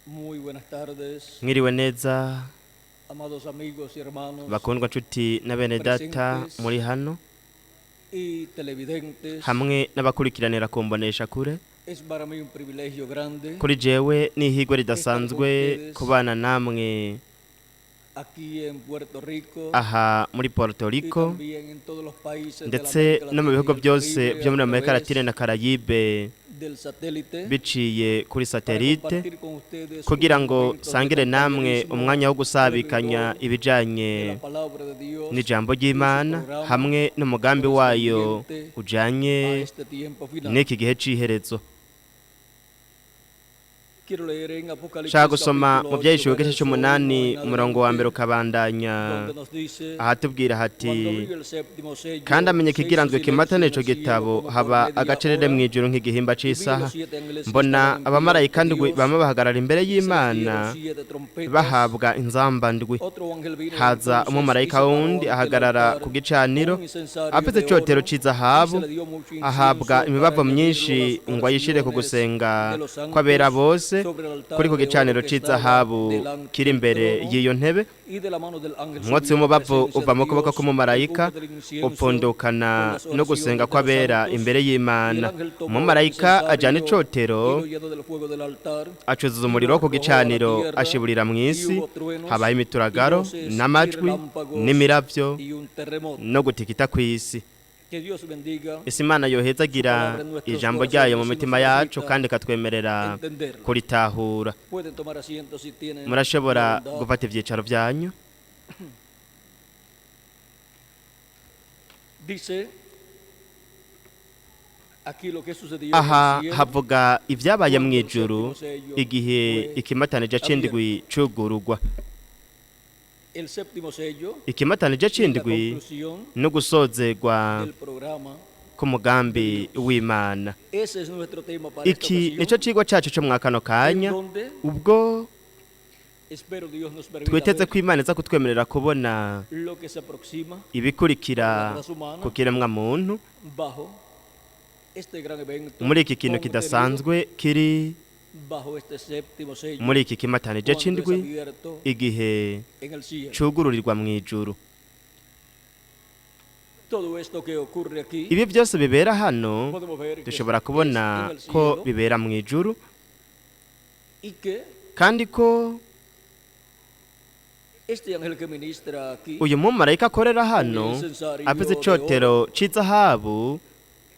Muy buenas tardes, Mwiriwe neza amados amigos y hermanos bakundwa nshuti na bene data muri hano y televidentes. hamwe n'abakurikiranira kumbonesha kure. Es para mí un privilegio grande Kuri jewe ni ihigwe ridasanzwe kubana namwe aquí en Puerto Rico aha muri Puerto y Rico también en todos los países de la ndetse América no mu Latina bihugu y el byose Caribe byo muri a Amerika través Latine na Carayibe del satélite biciye kuri para satelite compartir con ustedes kugira un ngo momento de sangire namwe compañerismo umwanya wo gusabikanya alrededor de ibijanye la palabra de Dios n'ijambo y su ry'Imana programa hamwe n'umugambi wayo ujanye a este tiempo final. n'iki gihe c'iherezo. Quiero leer en Apocalipsis Shaka gusoma mu capítulo 8, byahishwe igice verso c'umunani 1 en umurongo wa mbere adelante, ukabandanya donde nos dice: ahatubwira hati Cuando abrió el séptimo sello, kandi amenye se hizo ikigiranzwe silencio kimatane en ico el cielo gitabo como por haba media agacerere hora, mw'ijuru nk'igihimba y vi c'isaha los 7 ángeles que mbona estaban en pie abamarayika ante ndwi Dios, bama bahagarara imbere y se les y'Imana dieron 7 trompetas. bahabwa inzamba ndwi. Otro ángel vino Haza entonces y umumarayika se paró wundi ante el ahagarara altar ku gicaniro con un incensario afite de icotero oro, y c'izahabu se le dio mucho ahabwa incienso imibavo para myinshi añadirlo a las ngo ayishire ku oraciones gusenga de los santos kw'abera bose sobre el altar kuri ku de gicaniro oro que estaba c'izahabu delante kiri del imbere trono, y'iyo ntebe. y de la mano del ángel Umwotsi subió la w'umubavu presencia uva de mu kuboko Dios, k'umumarayika el humo del incienso upfundukana con las no gusenga oraciones de los kw'abera santos, imbere y el y'Imana. ángel tomó el Umumarayika ajana incensario icotero y lo llenó del fuego del altar, acuzuza y umuriro lo wo ku arrojó a la gicaniro tierra, ashiburira y mw'isi, hubo truenos, habaye y imituragaro voces, y n'amajwi relámpagos, n'imiravyo y un terremoto. no gutikita kw'isi. Que Dios bendiga Ese Imana yohezagira ijambo ryayo mu mitima yacu kandi ikatwemerera entenderlo. kuritahura. Pueden tomar asiento si tienen Murashobora la bondad. gufata ivyicaro vyanyu. Dice aquí lo que sucedió Aha en el cielo havuga ivyabaye cuando el mw'ijuru séptimo sello igihe fue ikimatanije c'indwi cugurugwa. el séptimo sello, Ikimatanije la c'indwi conclusión no gusozerwa del programa. k'umugambi w'Imana. Ese es nuestro tema para esta Iki nico ocasión, cigwa cacu co mwakano en kanya donde ubwo espero Dios nos permita twiteze ver ko Imana iza kutwemerera kubona lo que se aproxima ibikurikira ku kiremwa muntu bajo este gran evento, muri iki kintu contenido kidasanzwe kiri bajo este séptimo sello, muri iki kimatanije cuando es c'indwi abierto igihe en el cielo. cugururirwa mw'ijuru. Todo esto que ocurre aquí, Ibi byose bibera hano podemos ver que dushobora es kubona en el ko cielo, bibera mw'ijuru y que kandi ko este ángel que ministra aquí uyu mumarayika akorera hano afise icotero c'izahabu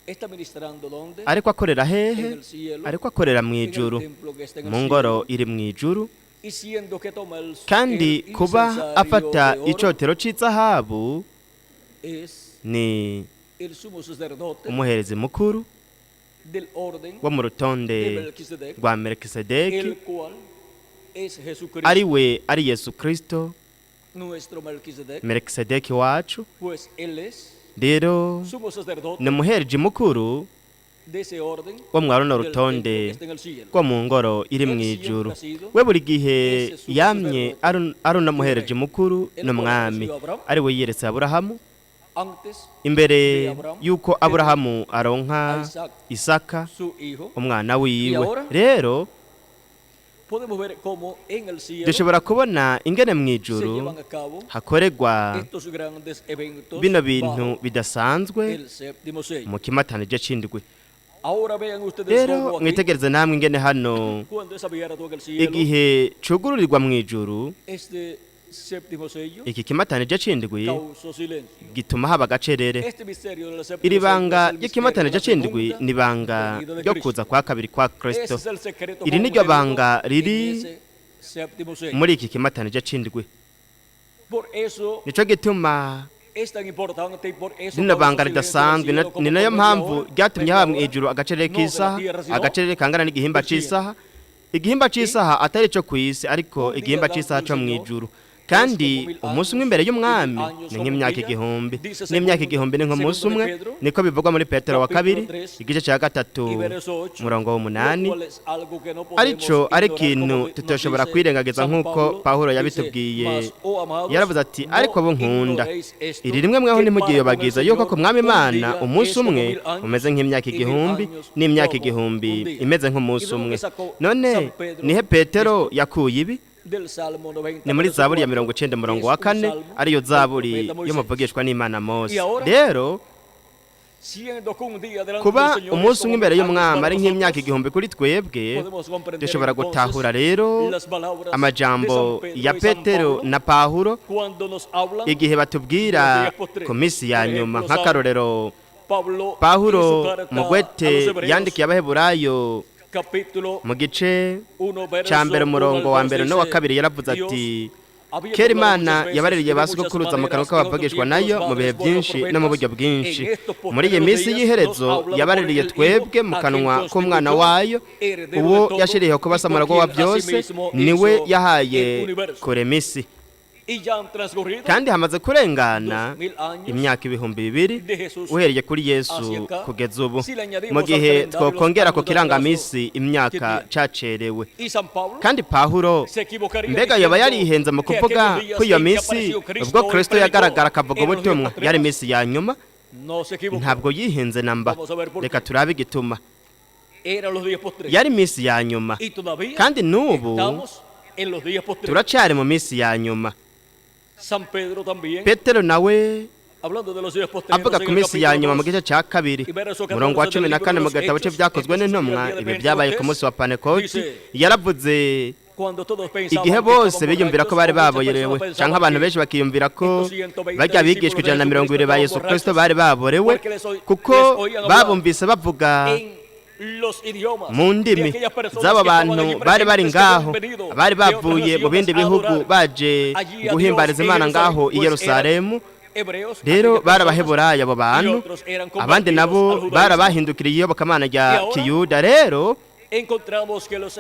está ministrando donde ariko akorera en hehe? el cielo, Ariko akorera en el mw'ijuru templo que está en el mu cielo, ngoro iri mw'ijuru. y siendo que toma el Kandi kuba incensario afata de oro, icotero c'izahabu es ni el sumo sacerdote umuherezi mukuru del orden wo mu de rutonde Melquisedec, rwa Melikisedeki, el cual es Jesucristo, ari we ari Yesu Kristo, nuestro Melquisedec, Melikisedeki wacu. pues él es Rero sumo sacerdote ni umuherezi mukuru de ese orden wo mu runo del templo que rutonde está en el cielo. rwo mu ngoro iri mw'ijuru. We buri gihe yamye ari unamuhereje mukuru n'umwami, ari we yiyeretse Aburahamu Antes imbere yuko Aburahamu aronka a Isaka su hijo, umwana wiwe. ahora Rero podemos ver cómo en el cielo dushobora kubona ingene se mw'ijuru llevan a cabo hakorerwa estos grandes eventos bino bintu bajo bidasanzwe el séptimo sello. mu kimatanije c'indwi. Ahora vean ustedes Rero cómo aquí, mwitegereze namwe ingene hano cuando es abierto en el cielo, igihe cugururirwa mw'ijuru este séptimo sello iki kimatanije c'indwi causó silencio. gituma haba agacerere. Este misterio del séptimo Iri sello banga es el misterio de ry'ikimatanije la c'indwi segunda ni banga venida de ryo Cristo. kuza kwa kabiri kwa Kristo. Ese es el secreto Iri niryo contenido banga en riri ese séptimo sello. muri iki kimatanije c'indwi. Por eso Nico gituma es tan importante y por eso rino banga causó silencio ridasanzwe en el cielo como ni nayo por media mpamvu hora, ryatumye media haba hora, mw'ijuru agacerere no de la k'isaha, tierra, sino agacerere kangana n'igihimba del cielo. c'isaha. Igihimba c'isaha atari ico kw'isi ariko Un día igihimba el c'isaha ángel co del Señor mw'ijuru. kandi umunsi umwe imbere y'umwami ni nk'imyaka igihumbi, n'imyaka igihumbi ni nk'umunsi umwe, niko bivugwa muri Petero wa kabiri igice cya 3 umurongo w'8. arico ari ikintu tutoshobora kwirengagiza nk'uko Pawulo yabitubwiye. Yaravuze ati ariko bo nkunda, iri rimwe mweho ntimugiyobagiza yuko ku mwami Imana umunsi umwe umeze nk'imyaka igihumbi, n'imyaka igihumbi imeze nk'umunsi umwe. None nihe Petero yakuye ibi? Ni muri Zaburi ya 90 umurongo wa 4, ariyo Zaburi y'umuvugishwa n'Imana Mose. Rero kuba umunsi umwe imbere y'umwami ari nk'imyaka igihumbi kuri twebwe, dushobora gutahura rero amajambo ya Petero na Pawulo igihe batubwira ku minsi ya nyuma. Nk'akarorero, Pawulo mu gwete yandikiye Abaheburayo mu gice cya 1 umurongo wa 1 no wa 2 yaravuze ati kera Imana yabaririye ba sogokuruza mu kanwa k'abavugishwa nayo mu bihe byinshi no mu buryo bwinshi. Muri iyi minsi y'iherezo yabaririye twebwe mu kanwa k'umwana wayo, uwo yashiriyeho kuba samuragwa wa byose, niwe yahaye kurema isi. Kandi hamaze kurengana imyaka 2000 uhereye kuri Yesu kugeza ubu, mu gihe twokongera ku kirangamisi imyaka cacerewe. Kandi Pawulo mbega yoba yarihenze mu kuvuga ko iyo minsi ubwo Kristo yagaragara akavuga ubutumwa yari minsi ya nyuma? Ntabwo yihenze namba. Reka turabe igituma. Yari minsi ya nyuma, kandi n'ubu turacari mu minsi ya nyuma. Petero nawe avuga ku minsi ya nyuma mu gice cya 2 umurongo wa 14 mu gitabo cye Vyakozwe n'Intumwa, ibi byabaye ku munsi wa Pentekoti. Yaravuze igihe bose biyumvira ko bari baborewe, cyangwa abantu benshi bakiyumvira ko bajya bigishwa 120 ba Yesu Kristo bari baborewe, kuko babumvise bavuga mu ndimi z'aba bantu bari bari ngaho, bari bavuye mu bindi bihugu baje guhimbariza Imana ngaho i Yerusalemu. Rero barabaheburayo abo bantu, abandi nabo barabahindukiriye iyobokamana rya Kiyuda. Rero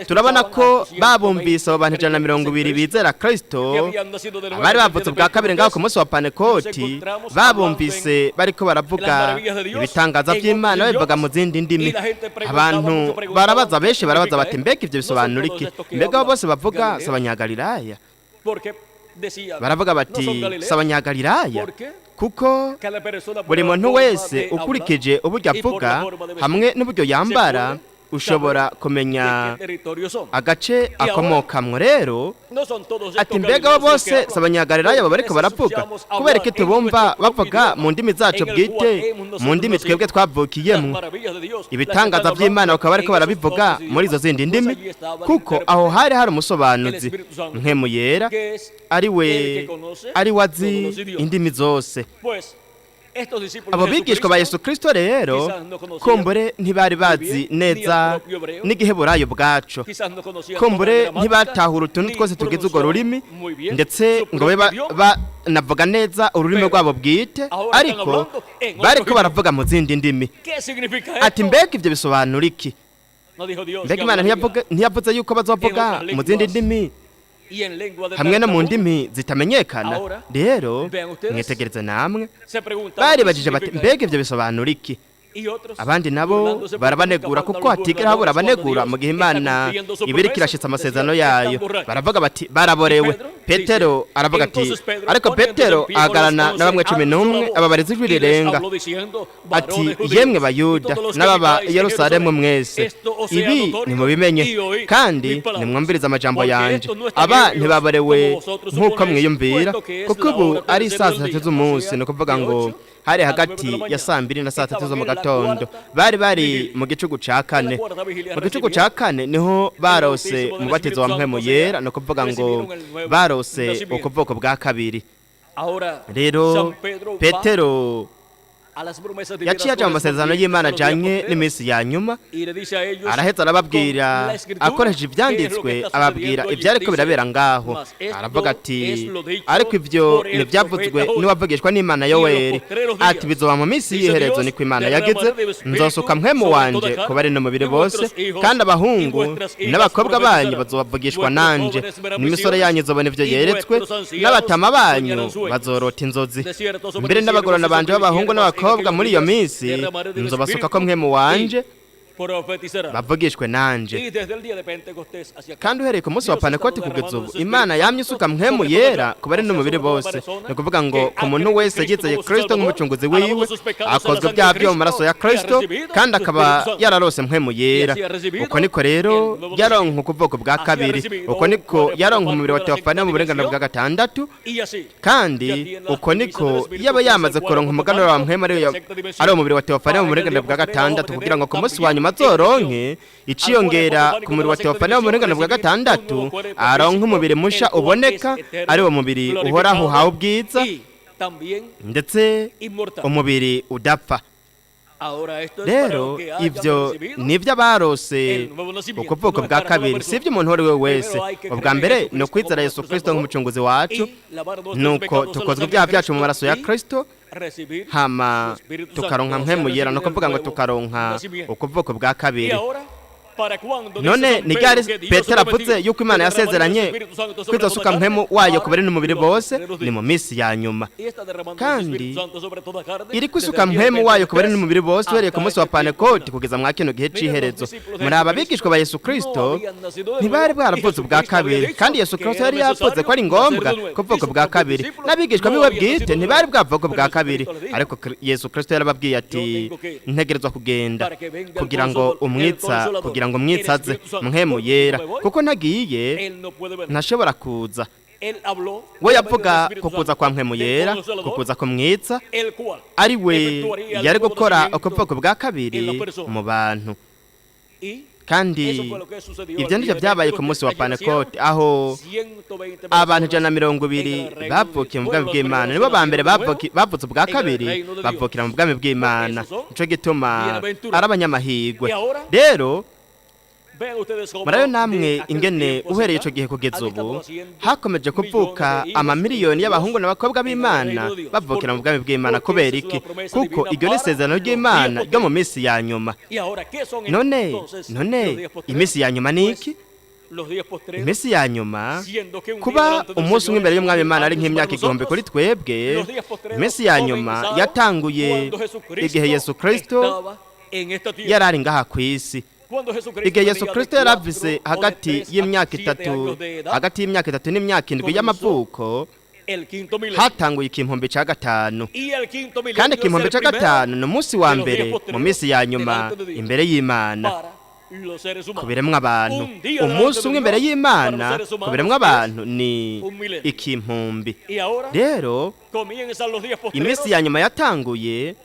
turabona ko babumvise abo bantu 120 bizera Kristo, abari bavutse bwa kabiri ngaho ku munsi wa Pentekoti, babumvise bariko baravuga ibitangaza by'Imana babivuga mu zindi ndimi. Abantu barabaza, benshi barabaza bati mbega ivyo bisobanura iki? Mbega bose bavuga s'abanyagalilaya? Baravuga bati s'abanyagalilaya kuko buri muntu wese ukurikije uburyo avuga hamwe n'uburyo yambara ushobora kumenya agace akomokamwo. Rero ati mbega bose s'abanyagalilaya baba bariko baravuga kubera ko tubumva bavuga mu ndimi zacu bwite, mu ndimi twebwe twavukiyemwo. Ibitangaza by'Imana bakaba bariko barabivuga muri izo zindi ndimi, kuko aho hari umusobanuzi Mpwemu Yera ari we azi indimi zose. Abo bigishwa ba Yesu Kristo rero kumbure ntibari bazi neza n'igiheburayo bwaco, kumbure ntibatahura utuntu twose tugize urwo rurimi, ndetse ngo banavuga neza ururimi rwabo bwite, ariko bariko baravuga mu zindi ndimi. Ati mbega ivyo bisobanura iki? Mbega Imana ntiyavuze yuko bazovuga mu zindi ndimi hamwe no mu ndimi zitamenyekana? Rero mwitegereze namwe, bari bajije bati mbega ivyo bisobanura iki? Abandi nabo barabanegura, kuko hatigera habura abanegura mu gihe Imana ibiriko irashitsa amasezerano yayo. Baravuga bati baraborewe. Petero aravuga ati, ariko Petero ahagarana na bamwe 11 ababariza ijwi rirenga ati yemwe Bayuda n'ababa Yerusalemu mwese, ibi nimubimenye kandi nimwumviriza amajambo yanje. Aba ntibaborewe nk'uko mwiyumvira, kuko ubu ari saa 3 z'umunsi, ni ukuvuga ngo hari hagati ya 2 na 3 zo mu gatondo. Bari mu gicugu ca 4. Mu gicugu ca 4 niho barose umubatizo wa Mpwemu Yera, no kuvuga ngo barose ukuvoko bwa kabiri. Rero Petero a las promesas yaciye aja mu masezerano y'Imana ajanye n'iminsi ya nyuma araheza arababwira akoresheje ivyanditswe ababwira ivyariko birabera ngaho aravuga ati ariko ivyo nivyavuzwe niwavugishwa n'Imana Yoweri ati bizoba mu minsi y'iherezo niko Imana yagize nzosuka mpwemu wanje ku bari no mubiri bose kandi abahungu n'abakobwa banyu bazobavugishwa nanje n'imisore yanyu izobona ivyo yeretswe n'abatama banyu bazorota inzozi mbere n'abagorana banje b'abahungu n'abakobwa muri iyo minsi nzobasuka ko mpwemu wanje bavugishwe nanje kandi uhereye ku munsi wa Pentekote kugeza ubu Imana yamye isuka mpwemu yera ku bari n'umubiri bose ni kuvuga ngo ku muntu wese yizeye Kristo nk'umucunguzi wiwe akozwe ibyaha byo mu maraso ya Kristo kandi akaba yararose mpwemu yera uko niko rero yaronka ukuboko bwa kabiri uko niko yaronka umubiri wa Teofania mu burenganire bwa gatandatu kandi uko niko yaba yamaze kuronka umuganuro wa mpwemu ari umubiri wa Teofania mu burenganire bwa gatandatu kugira ngo ku munsi wa mazoronke iciyongera ku mubiri wa Teofania mu burenganire bwa gatandatu aronka umubiri musha uboneka ari wo mubiri uhoraho hawe ubwiza ndetse umubiri udapfa rero ivyo nivyo abarose ukuboko bwa kabiri sivyo umuntu wari we wese ubwa mbere no kwizera Yesu Kristo nk'umucunguzi wacu nuko tukozwe ibyaha byacu mu maraso ya Kristo hama tukaronka mpwemu yera no kuvuga ngo tukaronka ukuboko bwa kabiri none ni ryari Petero avuze yuko Imana yasezeranye kwizosuka mpwemu wayo ku bari n'umubiri bose ni mu minsi ya nyuma kandi iri kwisuka mpwemu wayo ku bari n'umubiri bose uhereye ku munsi wa Pentekote kugeza mwa kino gihe c'iherezo muri aba bigishwa ba Yesu Kristo ntibari bwaravuze ubwa kabiri kandi Yesu Kristo yari yavuze ko ari ngombwa kuvuga bwa kabiri n'abigishwa biwe bwite ntibari bwavuga bwa kabiri ariko Yesu Kristo yarababwiye ati ntegerezwa kugenda kugira ngo kugira ngo mwitsaze mpwemu yera kuko nagiye ntashobora kuza we yavuga kukuza kwa mpwemu yera kukuza kumwitsa ari we yari gukora ukuboko bwa kabiri mu bantu kandi ibyo ndivyo byabaye ku munsi wa Pentekote aho abantu 120 bavukiye mu bwami bw'Imana nibo ba mbere bavutse ubwa kabiri bavukira mu bwami bw'Imana nico gituma ari abanyamahigwe rero murayo namwe ingene uhereye ico gihe kugeza ubu hakomeje kuvuka amamiliyoni y'abahungu n'abakobwa b'Imana bavukira mu bwami bw'Imana kubera iki kuko iryo ni isezerano ry'Imana ryo mu minsi ya nyuma none iminsi ya nyuma ni iki iminsi ya nyuma kuba umunsi umwe imbere y'umwami Imana ari nk'imyaka 1000 kuri twebwe iminsi ya nyuma yatanguye igihe Yesu Kristo yarari ngaha ku isi igihe Yesu Kristo yaravise hagati y'imyaka 3 n'imyaka 7 y'amavuko hatanguye ikimpombe ca gatanu kandi ikimpombe ca gatanu ni umunsi wa mbere mu minsi ya nyuma imbere y'Imana kubiremwa abantu umunsi umwe imbere y'Imana kubiremwa abantu ni ikimpombe rero iminsi ya nyuma yatanguye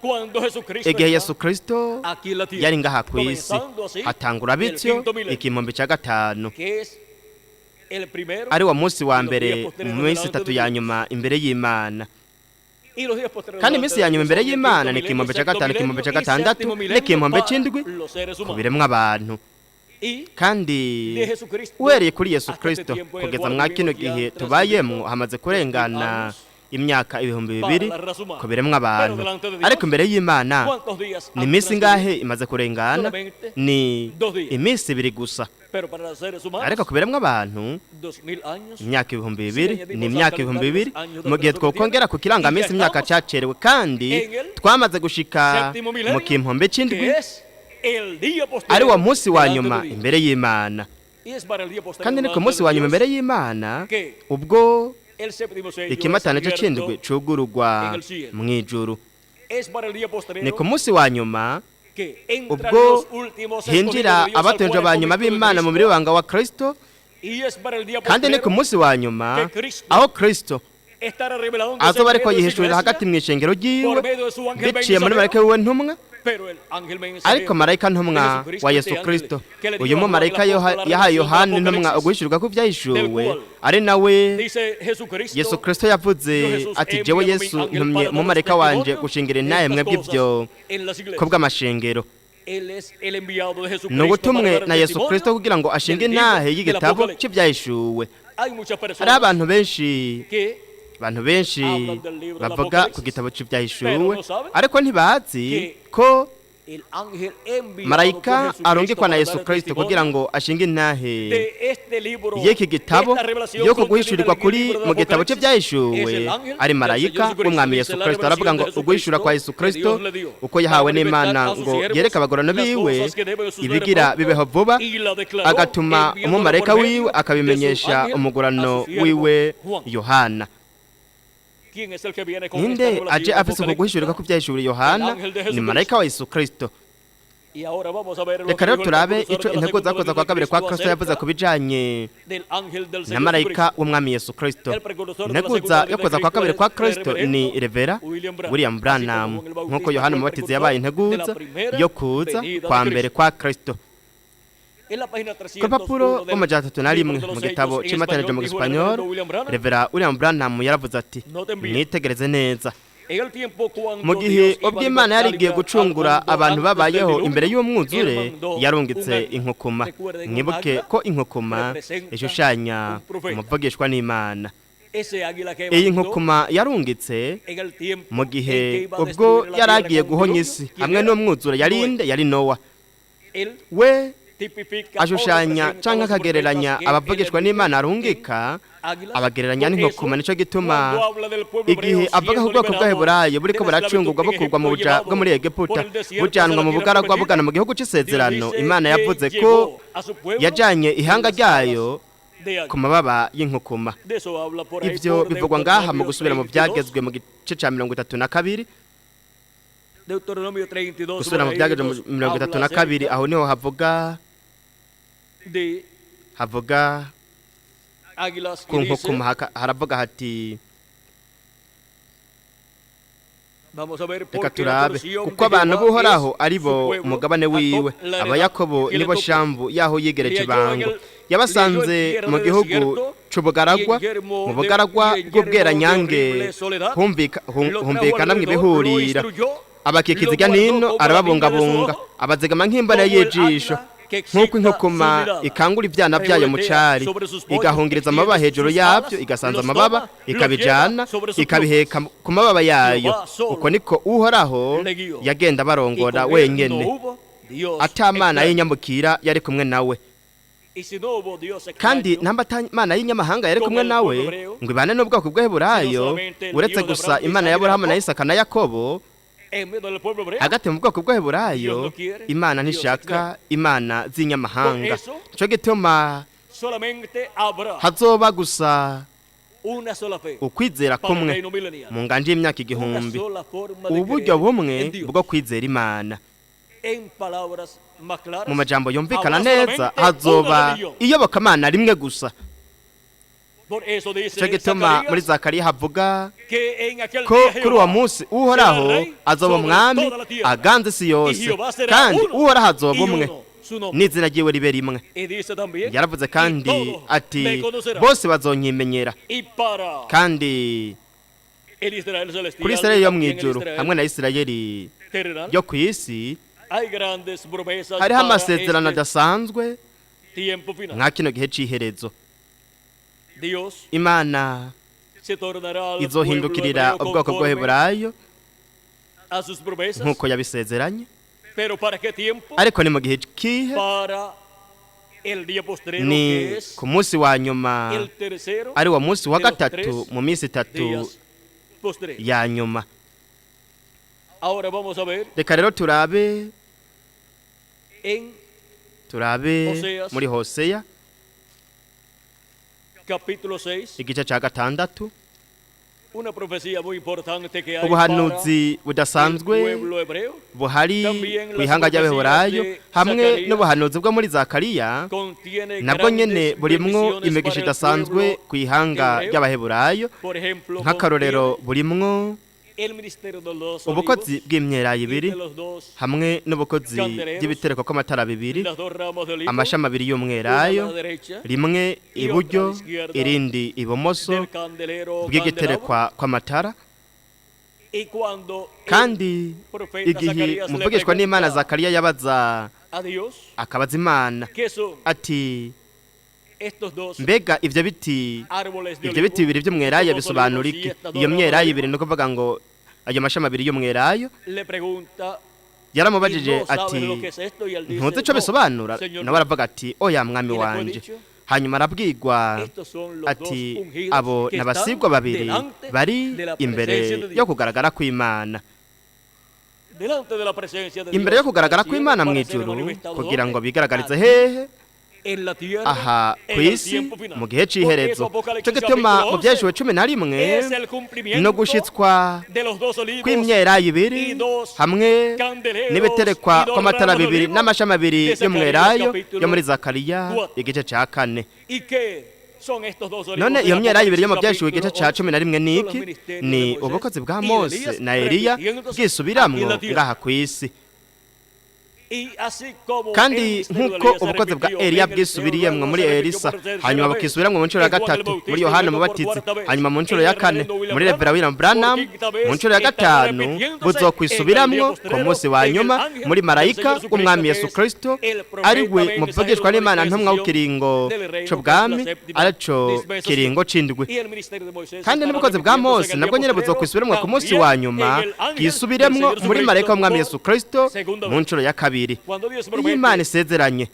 igihe Yesu Kristo yari ngaha ku isi hatangura bityo ikimpombe ca gatanu ari wo munsi wa mbere mu minsi 3 ya nyuma imbere y'Imana kandi iminsi ya nyuma imbere y'Imana ni ikimpombe ca gatanu ikimpombe ca gatandatu n'ikimpombe c'indwi kubiremwa abantu kandi uhereye kuri Yesu Kristo kugeza mwa kino gihe tubayemwo hamaze kurengana imyaka 2000 kubiremwa abantu ariko imbere y'Imana ni iminsi ngahe imaze kurengana ni iminsi 2 gusa ariko kubiremwa abantu imyaka 2000 ni imyaka 2000 mu gihe twokongera ku kirangamisi imyaka cacerewe kandi twamaze gushika mu kimpombe c'indwi ari wo munsi wa nyuma imbere y'Imana kandi ni ku munsi wa nyuma imbere y'Imana ubwo ikimatanije c'indwi cugurugwa mw'ijuru ni ku munsi wa nyuma ubwo hinjira abatonje ba nyuma b'Imana mu banga wa Kristo kandi ni ku munsi wa nyuma aho Kristo azoba ariko yihishurira hagati mw'ishengero ryiwe biciye muri mareke wiwe ntumwa ariko marayika ntumwa wa Yesu Kristo uyu mumarayika yahaye Yohana intumwa uguhishurirwa ko byahishuwe ari nawe Yesu Kristo yavuze ati jewe Yesu ntumye umumarayika wanje gushingira intahe mwebwe ibyo ko bw'amashengero nubutumwe na Yesu Kristo kugira ngo ashinge intahe y'igitabo cy'ibyahishuwe. Hari abantu benshi bavuga ku gitabo cy'ibyahishuwe ariko ntibazi ko marayika arungikwa na Yesu Kristo kugira ngo ashinge intahe y'iki gitabo yo kuguhishurirwa kuri mu gitabo cy'ibyahishuwe ari marayika w'umwami Yesu Kristo. Aravuga ngo uguhishura kwa Yesu Kristo uko yahawe n'Imana ngo yereke abagorano biwe ibigira bibeho vuba, agatuma umumarayika wiwe akabimenyesha umugorano wiwe Yohana. Ninde aje afise kuguhishurirwa ku byahishuwe Yohana? Ni marayika wa Yesu Kristo. Reka rero turabe ico intego zakoza kwa kabiri kwa Kristo yavuze ku bijanye na marayika w'umwami Yesu Kristo. Intego yakoza kwa kabiri kwa Kristo ni Revera William Branham, nkuko Yohana Umubatizi yabaye integuza yo kuza kwa mbere kwa Kristo. Ku rupapuro rw'31 mu gitabo cy'Ikimatanije mu Gisipanyolo, Revera William Branham yaravuze ati mwitegereze neza, mu gihe ubw'Imana yarigiye gucungura abantu babayeho imbere y'umwuzure yarungitse inkukuma. Mwibuke ko inkukuma ishushanya umuvugishwa n'Imana. Iyi nkukuma yarungitse mu gihe ubwo yaragiye guhonya isi hamwe n'umwuzure yari Nowa. We ashushanya canke akagereranya abavugishwa n'Imana arungika abagereranya n'inkukuma. Nico gituma igihe avuga ku bwoko bw'Abaheburayo buriko buracungurwa bukurwa mu buja bwo muri Egiputa bujanwa mu bugaragwa bugana mu gihugu c'isezerano, Imana yavuze ko yajanye ihanga ryayo ku mababa y'inkukuma. Ivyo bivugwa ngaha mu gusubira mu byagezwe mu gice ca 32. Gusubira mu byagezwe mu 32 aho niho havuga ku nkukuma, haravuga hati reka turabe kuko abantu b'Uhoraho ari bo umugabane wiwe, Abayakobo nibo shamvu yaho yigereje ibango. Yabasanze mu gihugu c'ubugaragwa, mu bugaragwa bw'ubweranyange humvikana mw'ibihurira. Abakikiziga nino arababungabunga, abazigama nk'imbara y'ijisho, nk'uko inkukuma ikangura ivyana vyayo mu cari, igahungiriza amababa hejuru yavyo, igasanza amababa ikabijana ikabiheka ku mababa yayo. Uko niko Uhoraho yagenda barongora wenyene, atamana y'inyamukira yari kumwe nawe. Kandi namba Imana y'inyamahanga yari kumwe nawe ngo ibane n'ubwoko bw'Abaheburayo, uretse gusa Imana ya Aburahamu na Isaka na Yakobo. Hagati mu bwoko bw'Abaheburayo Imana ntishaka imana z'inyamahanga. Nico gituma hazoba gusa ukwizera kumwe mu nganje y'imyaka 1000, uburyo bumwe bwo kwizera Imana. Mu majambo yumvikana neza, hazoba iyobokamana rimwe gusa. Nico gituma muri Zakariya havuga ko kuri uwo munsi Uhoraho azoba umwami aganze isi yose, kandi Uhoraho azoba umwe n'izina ryiwe ribe rimwe. Yaravuze kandi ati bose bazonyimenyera, kandi kuri Isirayeli yo mw'ijuru hamwe na Isirayeli yo ku isi hariho amasezerano adasanzwe nka kino gihe c'iherezo. Imana izohindukirira ubwoko bw'Abaheburayo nk'uko yabisezeranye, ariko ni mu gihe kihe? Ni ku munsi wa nyuma, ari wo munsi wa gatatu mu minsi 3 ya nyuma. Reka rero turabe muri Hoseya igice ca 6. Ubuhanuzi budasanzwe buhari kw'ihanga ry'Abaheburayo hamwe n'ubuhanuzi bwo muri Zakariya nabwo nyene burimwo imigisha idasanzwe kw'ihanga ry'Abaheburayo. Nk'akarorero burimwo ubukozi bw'imyelayo ibiri hamwe n'ubukozi bw'ibitereko kw'amatara bibiri, amashami abiri y'umwelayo, rimwe iburyo irindi ibumoso bw'igiterekwa kw'amatara. Kandi igihe umuvugishwa n'Imana Zakariya yabaza akabaza Imana ati, mbega ivyo biti bibiri vy'umwelayo bisobanura iki? Iyo myelayo ibiri ni ukuvuga ngo ayo mashami abiri y'umwelayo. Yaramubajije ati, ntuzi ico bisobanura? Nawe aravuga ati, oya mwami wanje. Hanyuma arabwirwa ati, abo n'abasigwa babiri bari imbere yo kugaragara kw'Imana. Imbere yo kugaragara kw'Imana mw'ijuru kugira ngo bigaragarize hehe? Aha kw'isi mu gihe c'iherezo. Cyo gituma mu Vyeshuwe 11 no gushitswa kw'imyelayo ibiri hamwe n'ibiterekwa kw'amatara bibiri n'amashami abiri y'umwelayo yo muri Zakariya igice ca 4. None iyo myelayo ibiri yo mu Vyeshuwe igice ca 11 ni iki? Ni ubukozi bwa Mose na Eliya bwisubiramwo ngaha kw'isi. Kandi nk'uko ubukozi bwa Eliya bwisubiriyemwo muri Elisa, hanyuma bukisubiramwo mu ncuro ya gatatu muri Yohana Umubatizi, hanyuma mu ncuro ya 4 muri Reverend William Branham, mu ncuro ya 5 buzokwisubiramo ku munsi wa nyuma muri marayika w'Umwami Yesu Kristo, ari we muvugishwa n'Imana ntumwa w'ikiringo c'ubwami, arico kiringo c'indwi. Kandi n'ubukozi bwa Mose nabwo nyene buzokwisubiramo ku munsi wa nyuma, bwisubiremwo muri marayika w'Umwami Yesu Kristo mu ncuro ya 2. Iyo Imana isezeranye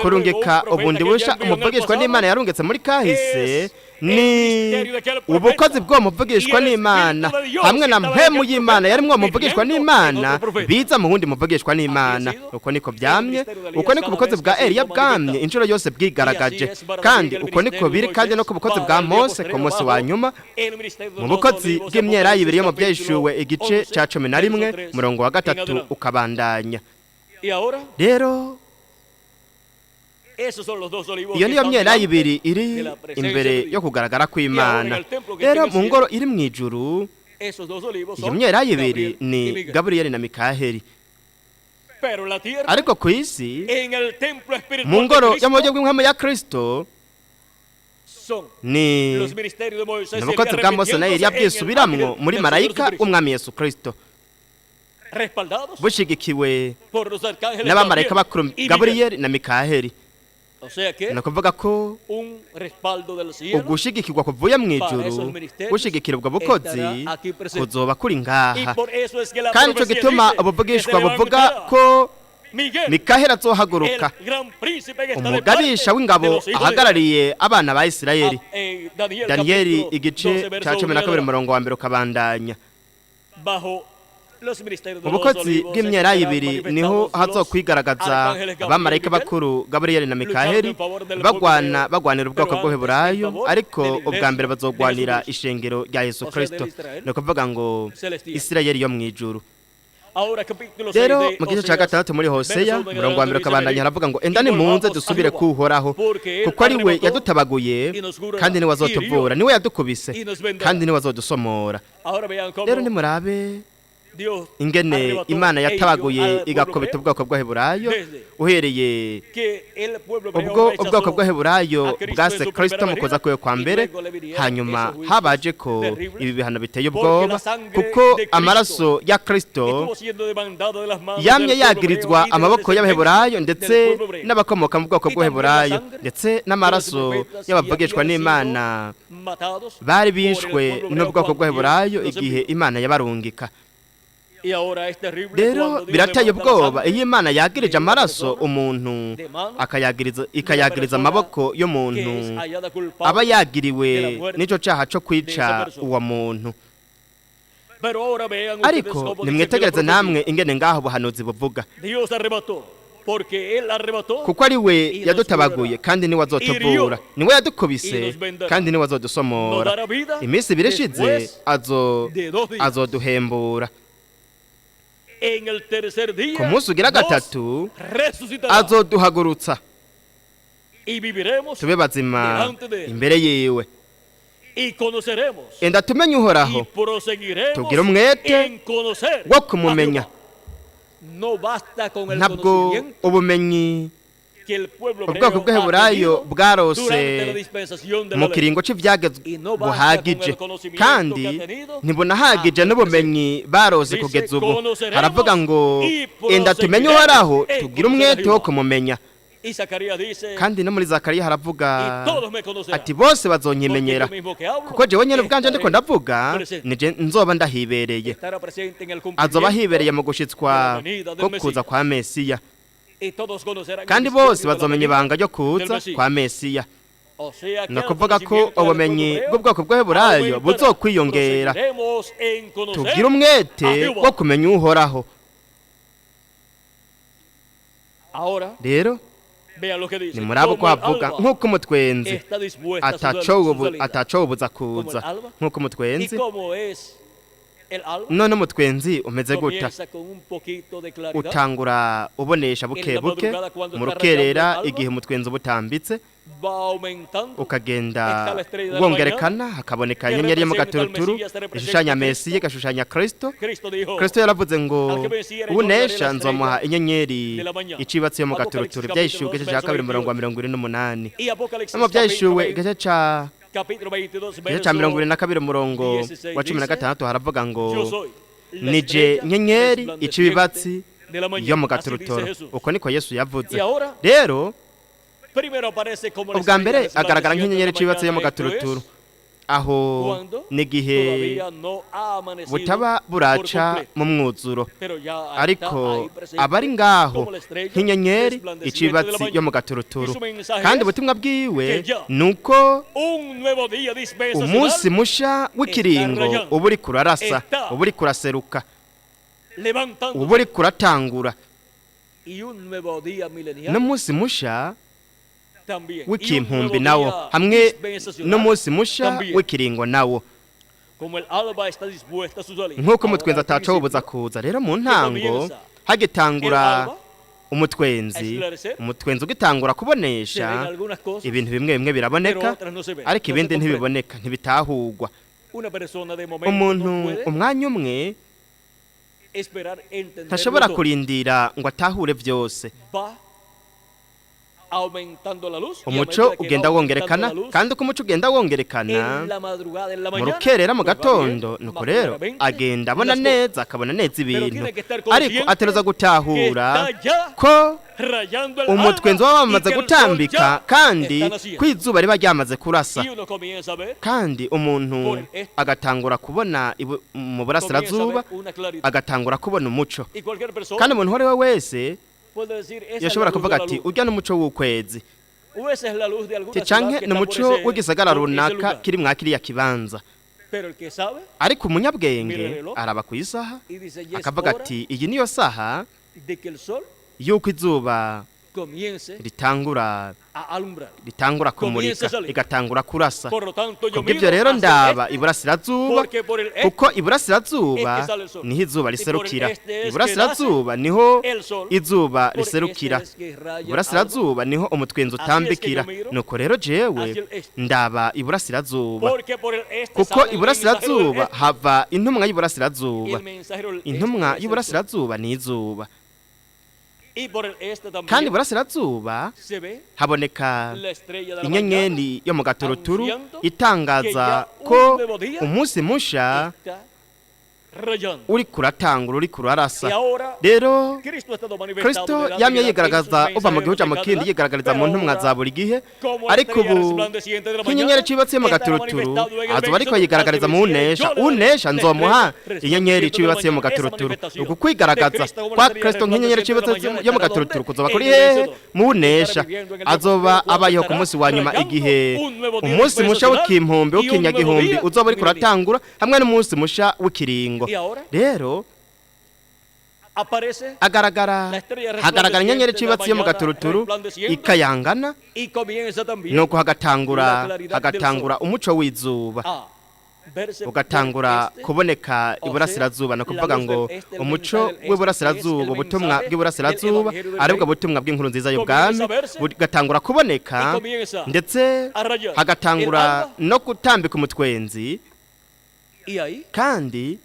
kurungika ubundi busha umuvugishwa n'Imana yarungitse muri kahise, ni ubukozi bwo muvugishwa n'Imana hamwe na mpemu y'Imana yarimwo muvugishwa n'Imana biza mu wundi muvugishwa n'Imana. Uko niko byamye, uko niko ubukozi bwa Eliya bwamye inshuro yose bwigaragaje, kandi uko niko biri kandi no ku bukozi bwa Mose ku munsi wa nyuma mu bukozi bw'imyelayo ibiri yo mu Vyeshuwe igice ca 11 murongo wa 3 ukabandanya. Rero iyo niyo myelayo ibiri iri imbere yo kugaragara kw'Imana. Rero mu ngoro iri mw'ijuru iyo myelayo ibiri ni Gaburiyeli na Mikaheli. Ariko ku isi mu ngoro yo mu buryo bw'inkwamo ya Kristo ni ubukozi bwa Mose na Eliya bwisubiramwo muri marayika w'Umwami Yesu Kristo, bushigikiwe n'abamarayika bakuru Gaburiyeli na Mikaheli. Ni ukuvuga ko ugushigikirwa kuvuye mw'ijuru, gushigikira ubwo bukozi kuzoba kuri ngaha. Kandi ico gituma ubuvugishwa buvuga ko Mikaheli azohaguruka, umugabisha w'ingabo ahagarariye abana ba Isirayeli. Daniyeli igice ca 12 murongo wa 1 ukabandanya. Ubukozi bw'imyelayo ibiri niho hazokwigaragaza abamarayika bakuru Gaburiyeli na Mikaheli bagwanira ubwoko bw'Abaheburayo, ariko ubwa mbere bazogwanira ishengero rya Yesu Kristo, ni ukuvuga ngo Isirayeli yo mw'ijuru. Rero mu gice ca 6 muri Hoseya murongo wa 1 ukabandanya haravuga ngo, enda nimunze dusubire kuhoraho, kuko ari we yadutabaguye kandi niwe azotuvura, niwe yadukubise kandi niwe azodusomora. Rero nimurabe ingene Imana yatabaguye igakubita ubwoko bw'Abaheburayo, uhereye ubwoko bw'Abaheburayo bwase Kristo mu kuza kwe kwa mbere, hanyuma habaje ko ibi bihano biteye ubwoba, kuko amaraso ya Kristo yamye yagirizwa amaboko y'Abaheburayo ndetse n'abakomoka mu bwoko bw'Abaheburayo, ndetse n'amaraso y'abavugishwa n'Imana bari bishwe n'ubwoko bw'Abaheburayo igihe Imana yabarungika. Rero birateye ubwoba iyo Imana yagirije amaraso umuntu ikayagiriza amaboko y'umuntu aba yagiriwe n'ico caha co kwica uwo muntu. Ariko nimwitegereze namwe ingene ngaho buhanuzi buvuga, kuko ari we yadutabaguye kandi niwe azotuvura, niwe yadukubise kandi niwe azodusomora. Iminsi ibiri ishize azoduhembura. Ku munsi ugira gatatu azoduhagurutsa tube bazima imbere yiwe. y conoceremos enda tumenye y uhoraho proseguiremos tugire umwete en conocer wo a kumumenya. Jehová. No basta con el Ntabwo conocimiento ubumenyi que el pueblo ubwoko hebreo ha bw'Eheburayo tenido bwarose durante la dispensación de mu la ley. kiringo cy'ibyagezwe Y no basta buhagije con el conocimiento kandi que ha tenido ntibunahagije hasta el n'ubumenyi barose Dice, kugeza ubu. "Conoceremos Haravuga ngo y enda tumenye proseguiremos uhoraho en tugire conocer a umwete wo Jehová." kumumenya. Y Zacarías dice, Kandi no muri Zakariya haravuga y todos me conocerán. ati bose Porque bazonyimenyera yo mismo que hablo, kuko jewe nyene ubwanje ndiko estaré ndavuga presente. nije nzoba ndahibereye. Estará presente en el Azoba cumplimiento hibereye mu gushitswa de la venida del ko Mesías. kuza kwa Mesiya, y todos conocerán kandi el misterio bose de la bazomenya venida ibanga ryo del kuza Mesías. kwa Mesiya. O sea que Ni al ukuvuga ko conocimiento del ubumenyi pueblo hebreo bw'ubwoko bw'Eheburayo aumentará. buzokwiyongera. Proseguiremos en conocer Tugire umwete a Jehová. wo kumenya uhoraho. Ahora Rero vean lo que dice. ni muri abo ko Como el havuga alba nk'uko umutwenzi está dispuesta a su salida. atacobuza kuza Como el alba. nk'uko ¿Y umutwenzi cómo es el alba? none umutwenzi umeze guta Comienza con un poquito de claridad. utangura ubonesha buke buke mu rukerera igihe umutwenzi ubutambitse Va aumentando. ukagenda Está la estrella de la wongerekana hakaboneka que inyenyeri yo mu representa al gaturuturu Mesías, representa ishushanya a Cristo. Mesiya igashushanya Kristo. Kristo dijo, Kristo yaravuze ngo Al que venciere, yo ubunesha le daré la nzomuha estrella inyenyeri de la mañana. icibatsi yo mu gaturuturu Apocalipsis byayishuwe capítulo igice cya 2, kabiri verso umurongo wa 28 y Apocalipsis no mu byayishuwe capítulo igice ca 22, igice ca 22 umurongo 16 wa 16 haravuga ngo Yo soy la nije estrella nyenyeri resplandeciente icibibatsi de la mañana. yo mu Así gaturuturu. dice Jesús. Uko niko Yesu yavuze. Y ahora, Rero primero aparece como la ubwa mbere estrella agaragara resplandeciente nk'inyenyeri de la icibatsi yo mu mañana, esto gaturuturu es, aho cuando n'igihe todavía no ha amanecido butaba por buraca completo. mu mwuzuro, Pero ya ariko está ahí presente abari ngaho como la estrella nk'inyenyeri resplandeciente de icibatsi la yo mu mañana. gaturuturu. Y su mensaje Kandi es ubutumwa bwiwe que ya nuko un nuevo día dispensacional umunsi musha w'ikiringo rayando. uba uri kurarasa, Está uba uri kuraseruka, levantando uba uri kuratangura, y un nuevo día milenial n'umunsi musha también. w'ikimpumbi nawo hamwe n'umunsi musha también. w'ikiringo nawo. Como el alba está dispuesta a su salida. Nk'uko umutwenzi Ahora, al atacobuza principio, kuza. Rero mu ntango hagitangura umutwenzi ugitangura kubonesha se ven algunas cosas, ibintu bimwe bimwe pero biraboneka, otras no se ven. ariko No se ibindi comprenden. ntibiboneka ntibitahurwa. Una persona de momento Umuntu no puede umwanya umwe esperar entender ntashobora todo. kurindira ngo atahure byose. Va aumentando la luz y a Umuco medida que ugenda va wongerekana, aumentando la luz, kandi uko umuco ugenda wongerekana en la madrugada, en la mu mañana, rukerera mu pues va gatondo, bien, nuko más rero claramente agenda abona las cosas. neza, akabona neza ibintu, tiene que estar ariko consciente ategereza gutahura que está ya ko rayando el umutwenzi alba waba y wamaze que el gutambika sol ya kandi está naciendo. ko izuba riba ryamaze kurasa, Y uno comienza a ver, kandi umuntu Por esto, agatangura kubona mu comienza a burasirazuba, ver una claridad. agatangura kubona umuco. Y cualquier persona Kandi umuntu uwo ari we wese puede decir, esa es la yashobora luz de kuvuga la ati luz. urya n'umuco w'ukwezi, O esa es la luz de alguna ti ciudad canke que ni está por umuco ese- w'igisagara por ese runaka lugar. kiri mwa kiriya kibanza. Pero el que sabe Ariko umunyabwenge Mira rero. araba ku isaha y dice, y es akavuga hora ati iyi niyo saha de que el sol y'uko izuba comience ritangura a alumbrar. kumurika, Comienza a salir. rigatangura kurasa. Por lo tanto, yo Kubw'ibyo miro rero hacia ndaba este, iburasirazuba, porque por el este kuko iburasirazuba es que sale el sol. niho izuba Y por el riserukira, este es iburasirazuba niho el sol. izuba Por riserukira, este es que raya iburasirazuba niho umutwenzi Así utambikira. es que yo miro Nuko rero jewe hacia el este. ndaba algo. iburasirazuba, Porque por el este kuko sale el iburasirazuba mensajero del hava intumwa este, y y'iburasirazuba. el mensajero del este Intumwa es el sol. y'iburasirazuba ni izuba, Y por el este kandi también iburasirazuba se ve haboneka la estrella de la mañana inyenyeri yo mu gaturuturu anunciando itangaza que ya ko un nuevo día umunsi musha está rayando. uri kuratangura, uri kurarasa. Y ahora Rero Cristo ha estado manifestado Kristo delante yamye de yigaragaza en sus uva mu gihugu mensajeros mu en kindi, cada yigaragariza edad, mu pero ntumwa ahora, za buri gihe, como ariko estrella ubu resplandeciente de la nk'inyenyeri mañana, cibatsi yo mu está gaturuturu manifestado en el azoba ariko verso yigaragariza mu al que unesha, venciere, yo le unesha daré nzomuha la estrella inyenyeri resplandeciente de la cibatsi yo mu mañana. Esa gaturuturu. manifestación Uku kwigaragaza de Cristo como kwa la estrella Kristo nk'inyenyeri resplandeciente de la cibatsi mañana yo mu estará gaturuturu donde? kuzoba En kuri el hehe vencedor. mu unesha, Estará viviendo en el azoba vencedor, abayeho ku estará munsi wa nyuma rayando igihe un nuevo día umunsi musha dispensacional w'ikimpumbi y un nuevo w'ikinyagihumbi día uzoba uri milenial. kuratangura hamwe n'umunsi musha w'ikiringo. Y ahora Rero aparece hagaragara inyenyeri cibatsi yo mu gaturuturu ikayangana, y comienza también nuko la claridad del hagatangura umuco w'izuba. a ugatangura kuboneka iburasirazuba no kuvuga ngo umuco w'iburasirazuba ubutumwa bw'iburasirazuba aribwo butumwa bw'inkuru nziza y'ubwami bugatangura kuboneka ndetse hagatangura no gutambika umutwenzi kandi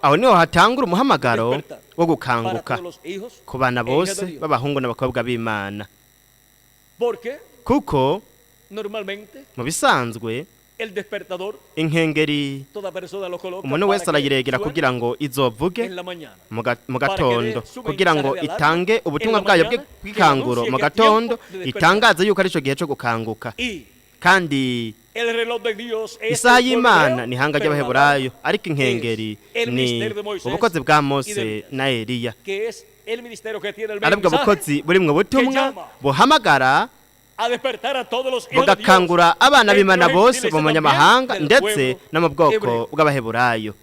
aho niho hatangura umuhamagaro wo gukanguka ku bana bose b'abahungu n'abakobwa b'Imana kuko mu bisanzwe inkengeri umuntu wese arayiregera kugira ngo izovuge mu gatondo kugira ngo itange ubutumwa bwayo bw'ikanguro mu gatondo itangaze yuko ari cyo gihe cyo gukanguka kandi isaha y'Imana ni hanga ry'abaheburayo ariko inkengeri ni ubukozi bwa Mose na Eliya aribwo bukozi buri mu butumwa buhamagara bugakangura abana b'Imana bose mu manyamahanga ndetse no mu bwoko bw'abaheburayo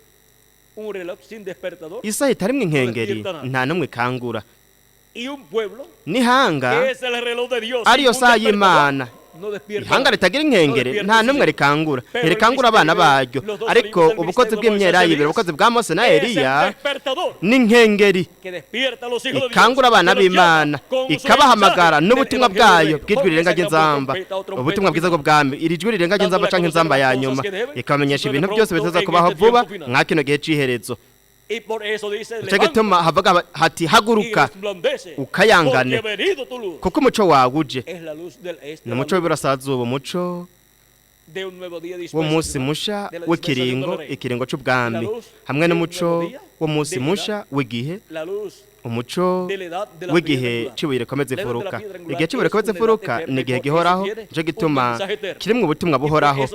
isaha itarimwe inkengeri nta n'umwe ikangura n'ihanga ariyo saha y'Imana ihanga ritagira inkengeri nta n'umwe rikangura ntirikangura abana baryo ariko ubukozi bw'imyelayi ubukozi bwa Mose na Eliya n'inkengeri ikangura abana b'Imana ikabahamagara n'ubutumwa bwayo bw'ijwi rirenga ry'inzamba ubutumwa bwiza bw'ubwami iri jwi rirenga ry'inzamba canke inzamba ya nyuma ikamenyesha ibintu byose bitaza kubaho vuba mwa kino gihe c'iherezo nicyo gituma havuga hati haguruka ukayangane kuko umuco wawe uje ni umuco w'iburasirazuba umuco w'umunsi musha w'ikiringo cy'ubwami hamwe n'umuco w'umunsi musha w'igihe umuco w'igihe cy'ibuye rikomeza ifuruka igihe cy'ibuye rikomeza ifuruka ni igihe gihoraho nicyo gituma kiri mu butumwa buhoraho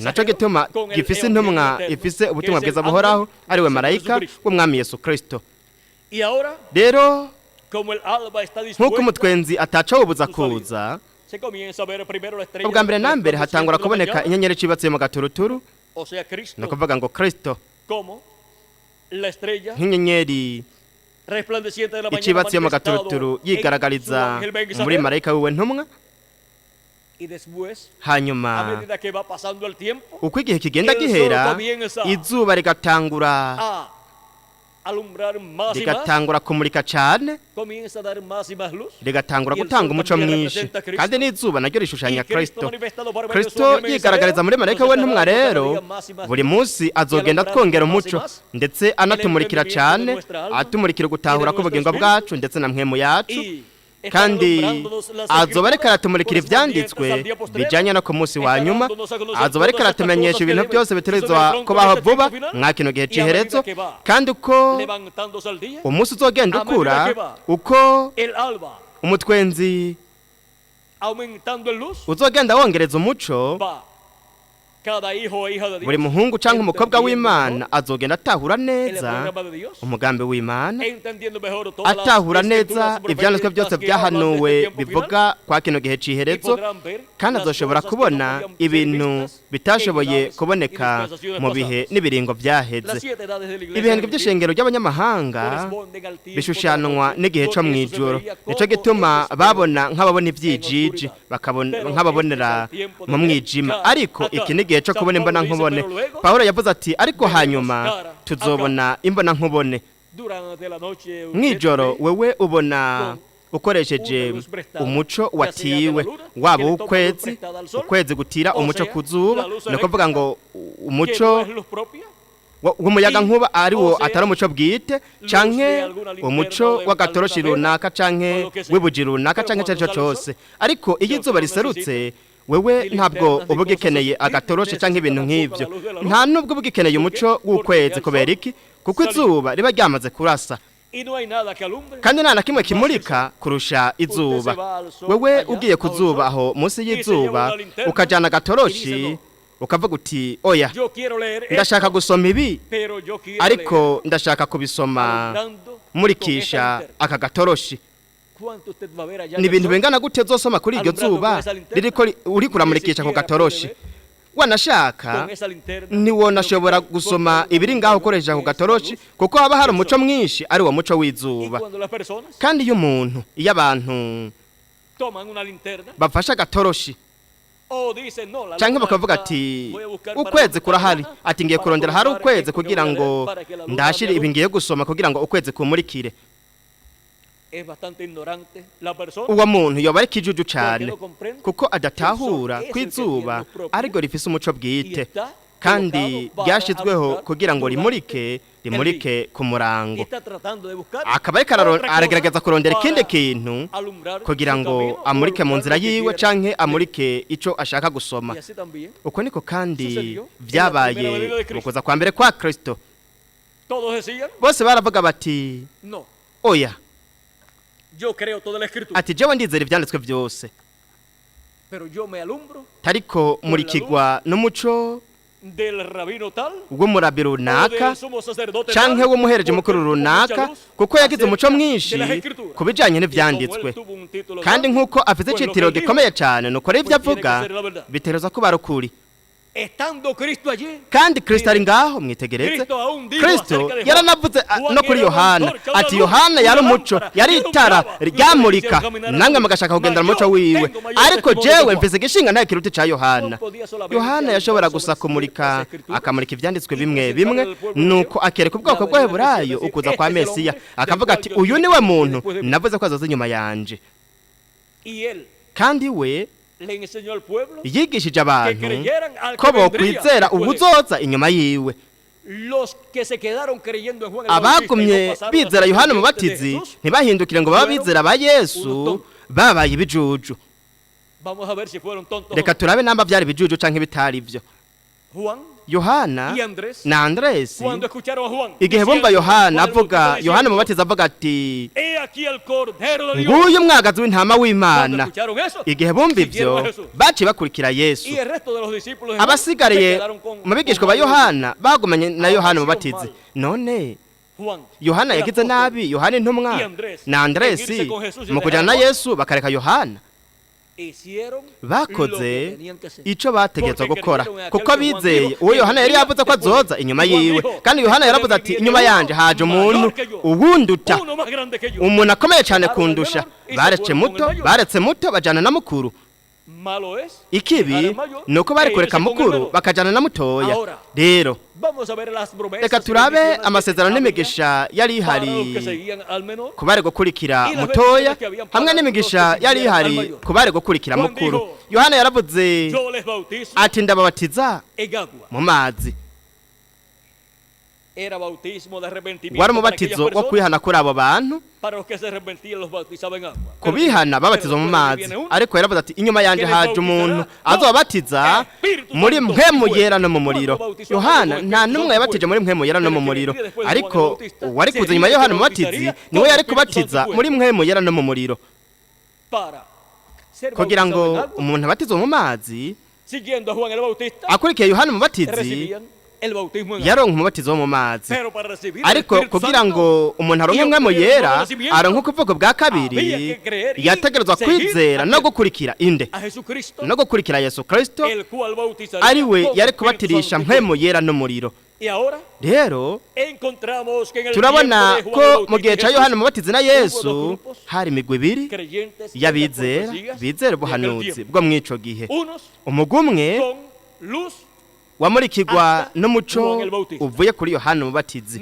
nacyo gituma gifise intumwa ifise ubutumwa bwiza buhoraho ariwe marayika w'umwami Yesu Kristo rero nk'uko umutwenzi ataca wubuza kuza ubwa mbere na mbere hatangura kuboneka inyenyeri icibatse mu gaturuturu ni ukuvuga ngo Kristo nk'inyenyeri icibatse mu gaturuturu yigaragariza muri marayika wiwe ntumwa hanyuma uko igihe kigenda gihera izuba rigatangura kumurika cyane rigatangura gutanga umuco mwinshi kandi n'izuba naryo rishushanya Kristo yigaragariza muri marayika we ntumwa rero buri munsi azogenda twongera umuco ndetse anatumurikira cyane atumurikira gutahura k'ubugingo bwacu ndetse na mpwemu yacu kandi azoba ariko aratumurikira ibyanditswe bijyanye no ku munsi wa nyuma azoba ariko aratumenyesha ibintu byose bitegerezwa kubaho vuba mwa kino gihe cy'iherezo kandi uko umunsi uzogenda ukura uko umutwenzi uzogenda wongereza umuco buri muhungu cyangwa umukobwa w'Imana azogenda atahura neza umugambi w'Imana atahura neza ibyanditswe byose byahanuwe bivuga kwa kino gihe cy'iherezo kandi azoshobora kubona ibintu bitashoboye kuboneka mu bihe n'ibiringo byaheze ibihembwe by'ishengero ry'abanyamahanga bishushanwa n'igihe cyo mu ijoro nicyo gituma babona nk'ababona ibyijiji nk'ababonera mu mwijima ariko iki ni igihe cyo kubona imbona nkubone Pawulo yavuze ati ariko hanyuma tuzobona imbona nkubone mw'ijoro wewe ubona ukoresheje umuco watiwe waba ukwezi gutira umuco ku zuba ni ukuvuga ngo umuco w'umuyaga nkuba ari wo atari umuco bwite canke umuco w'agatoroshi runaka canke w'ibuji runaka canke icyo cyose ariko iyo izuba riserutse wewe ntabwo uba ugikeneye agatoroshe cyangwa ibintu nk'ibyo nta nubwo uba ugikeneye umuco w'ukwezi kubera iki kuko izuba riba ryamaze kurasa kandi nta na kimwe kimurika kurusha izuba wewe ugiye ku zuba aho munsi y'izuba ukajyana agatoroshi ukavuga uti oya ndashaka gusoma ibi ariko ndashaka kubisoma murikisha aka gatoroshi ni ibintu bingana gute uzosoma kuri iryo zuba uri kuramurikisha ku gatoroshi wanashaka ntiwonashobora gusoma ibiri ngaho ukoresheje ku gatoroshi kuko haba hari umuco mwinshi ari wo muco w'izuba kandi iyo abantu bafashe agatoroshi canke bakavuga ati ukwezi kurahari, ati ngiye kurondera hari ukwezi kugira ngo ndashire ibi ngiye gusoma kugira ngo ukwezi kumurikire. Uwo muntu yoba ari kijuju cane kuko adatahura kwizuba ariko rifise umuco bwite kandi ryashizweho kugira ngo rimurike ku murango. Akaba aragerageza kurondera ikindi kintu kugira ngo amurike mu nzira yiwe canke amurike ico ashaka gusoma. Uko niko kandi vyabaye mu kuza kwa mbere kwa Kristo. Bose baravuga bati oya, ati jewe ndizera ivyanditswe vyose, tariko murikigwa n'umuco w'umurabi runaka canke w'umuhereje mukuru runaka kuko yagize umuco mwinshi kubijanye n'ivyanditswe, kandi nkuko afite icitiro gikomeye cane nuko rero ivyo avuga bitereza kuba ari ukuri. Kandi Kristo ari ngaho, mwitegereze. Kristo yaranavuze no kuri Yohana ati Yohana yari umuco, yari itara ryamurika, namwe mugashaka kugendera umuco wiwe, ariko jewe mfise igishinga nta kiruti ca Yohana. Yohana yashobora gusa kumurika, akamurika ivyanditswe bimwe bimwe, nuko akereka ubwoko bw'Abaheburayo ukuza kwa Mesiya, akavuga ati uyu niwe muntu navuze ko azoza inyuma yanje. Kandi we yigishije abantu ko bokwizera ubuzoza inyuma yiwe. Abagumye bizera Yohana Umubatizi ntibahindukire ngo baba bizera ba Yesu, babaye ibijuju. Reka turabe namba byari ibijuju canke bitari ivyo. Yohana na Andresi igihe bumva Yohana avuga, Yohana Umubatizi avuga ati nguyu mwagazi w'intama w'Imana, igihe bumva ivyo baciye bakurikira Yesu. Abasigariye mu bigishwa ba Yohana bagumanye na Yohana Umubatizi. None Yohana yagize nabi Yohana intumwa na Andresi mu kujana na Yesu bakareka Yohana? Bakoze ico bategetswe gukora kuko bizeye uwo Yohana yari yavuze ko azoza inyuma yiwe, kandi Yohana yaravuze ati inyuma yanje haje umuntu uwunduta, umuntu akomeye cyane kundusha. Baretse muto bajana na mukuru. Ikibi nuko bari kureka mukuru bakajana na mutoya. Rero reka turabe amasezerano n'imigisha yari ihari ku bari gukurikira mutoya hamwe n'imigisha yari ihari ku bari gukurikira mukuru. Yohana yaravuze ati ndababatiza mu mazi. Wari umubatizo wo kwihana kuri abo bantu, kubihana babatizwa mu mazi, ariko yaravuze ati inyuma yanje haje umuntu azobatiza muri mpwemu yera no mu muriro. Yohana nta numwe yabatije muri mpwemu yera no mu muriro, ariko wari kuza nyuma Yohana Umubatizi niwe yari kubatiza muri mpwemu yera no mu muriro. Kugira ngo umuntu abatizwe mu mazi akurikiye Yohana Umubatizi yaronka umubatizo wo mu mazi, ariko kugira ngo umuntu aronke mpwemu yera aronke ukuvuka bwa kabiri yategerezwa kwizera no gukurikira inde, no gukurikira Yesu Kristo ari we yari kubatirisha mpwemu yera n'umuriro. Rero turabona ko mu gihe ca Yohana Umubatizi na Yesu hari imigwi ibiri y'abizera ubuhanuzi bwo mw'ico gihe. Umugumwe wamurikirwa n'umuco uvuye kuri Yohana Umubatizi.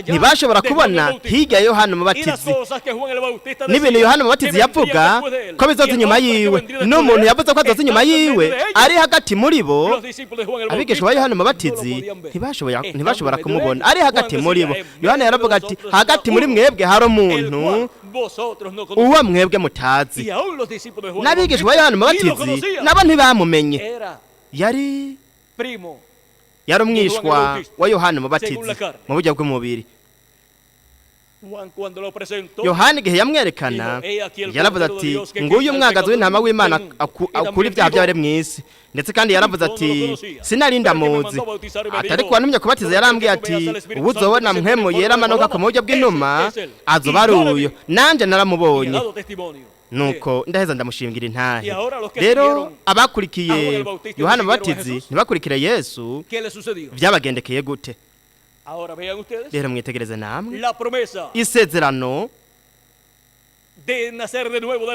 Ntibashobora kubona hirya ya Yohana Umubatizi n'ibintu Yohana Umubatizi yavuga ko bizoza inyuma yiwe, n'umuntu yavuze ko azoza inyuma yiwe ari hagati muri bo. Abigishwa ba Yohana Umubatizi ntibashobora kumubona ari hagati muri bo. Yohana yaravuga ati hagati muri mwebwe hari umuntu uwo mwebwe mutazi. N'abigishwa ba Yohana Umubatizi nabo ntibamumenye. Yari umwishwa wa Yohana Umubatizi mu buryo bw'umubiri. Yohana igihe yamwerekana yaravuze ati nguyu mwagazi w'intama w'Imana akura ibyaha by'abari mw'isi, ndetse kandi yaravuze ati sinari ndamuzi, atari kuba ntumye kubatiza. Yarambwiye ati ubuzobona mpwemu yera amanuka ku buryo bw'inuma azoba ari uyo, nanje naramubonye. Nuko ndaheza ndamushingira intahe. Rero abakurikiye Yohana Umubatizi ntibakurikira Yesu byabagendekeye gute? Rero mwitegereze namwe isezerano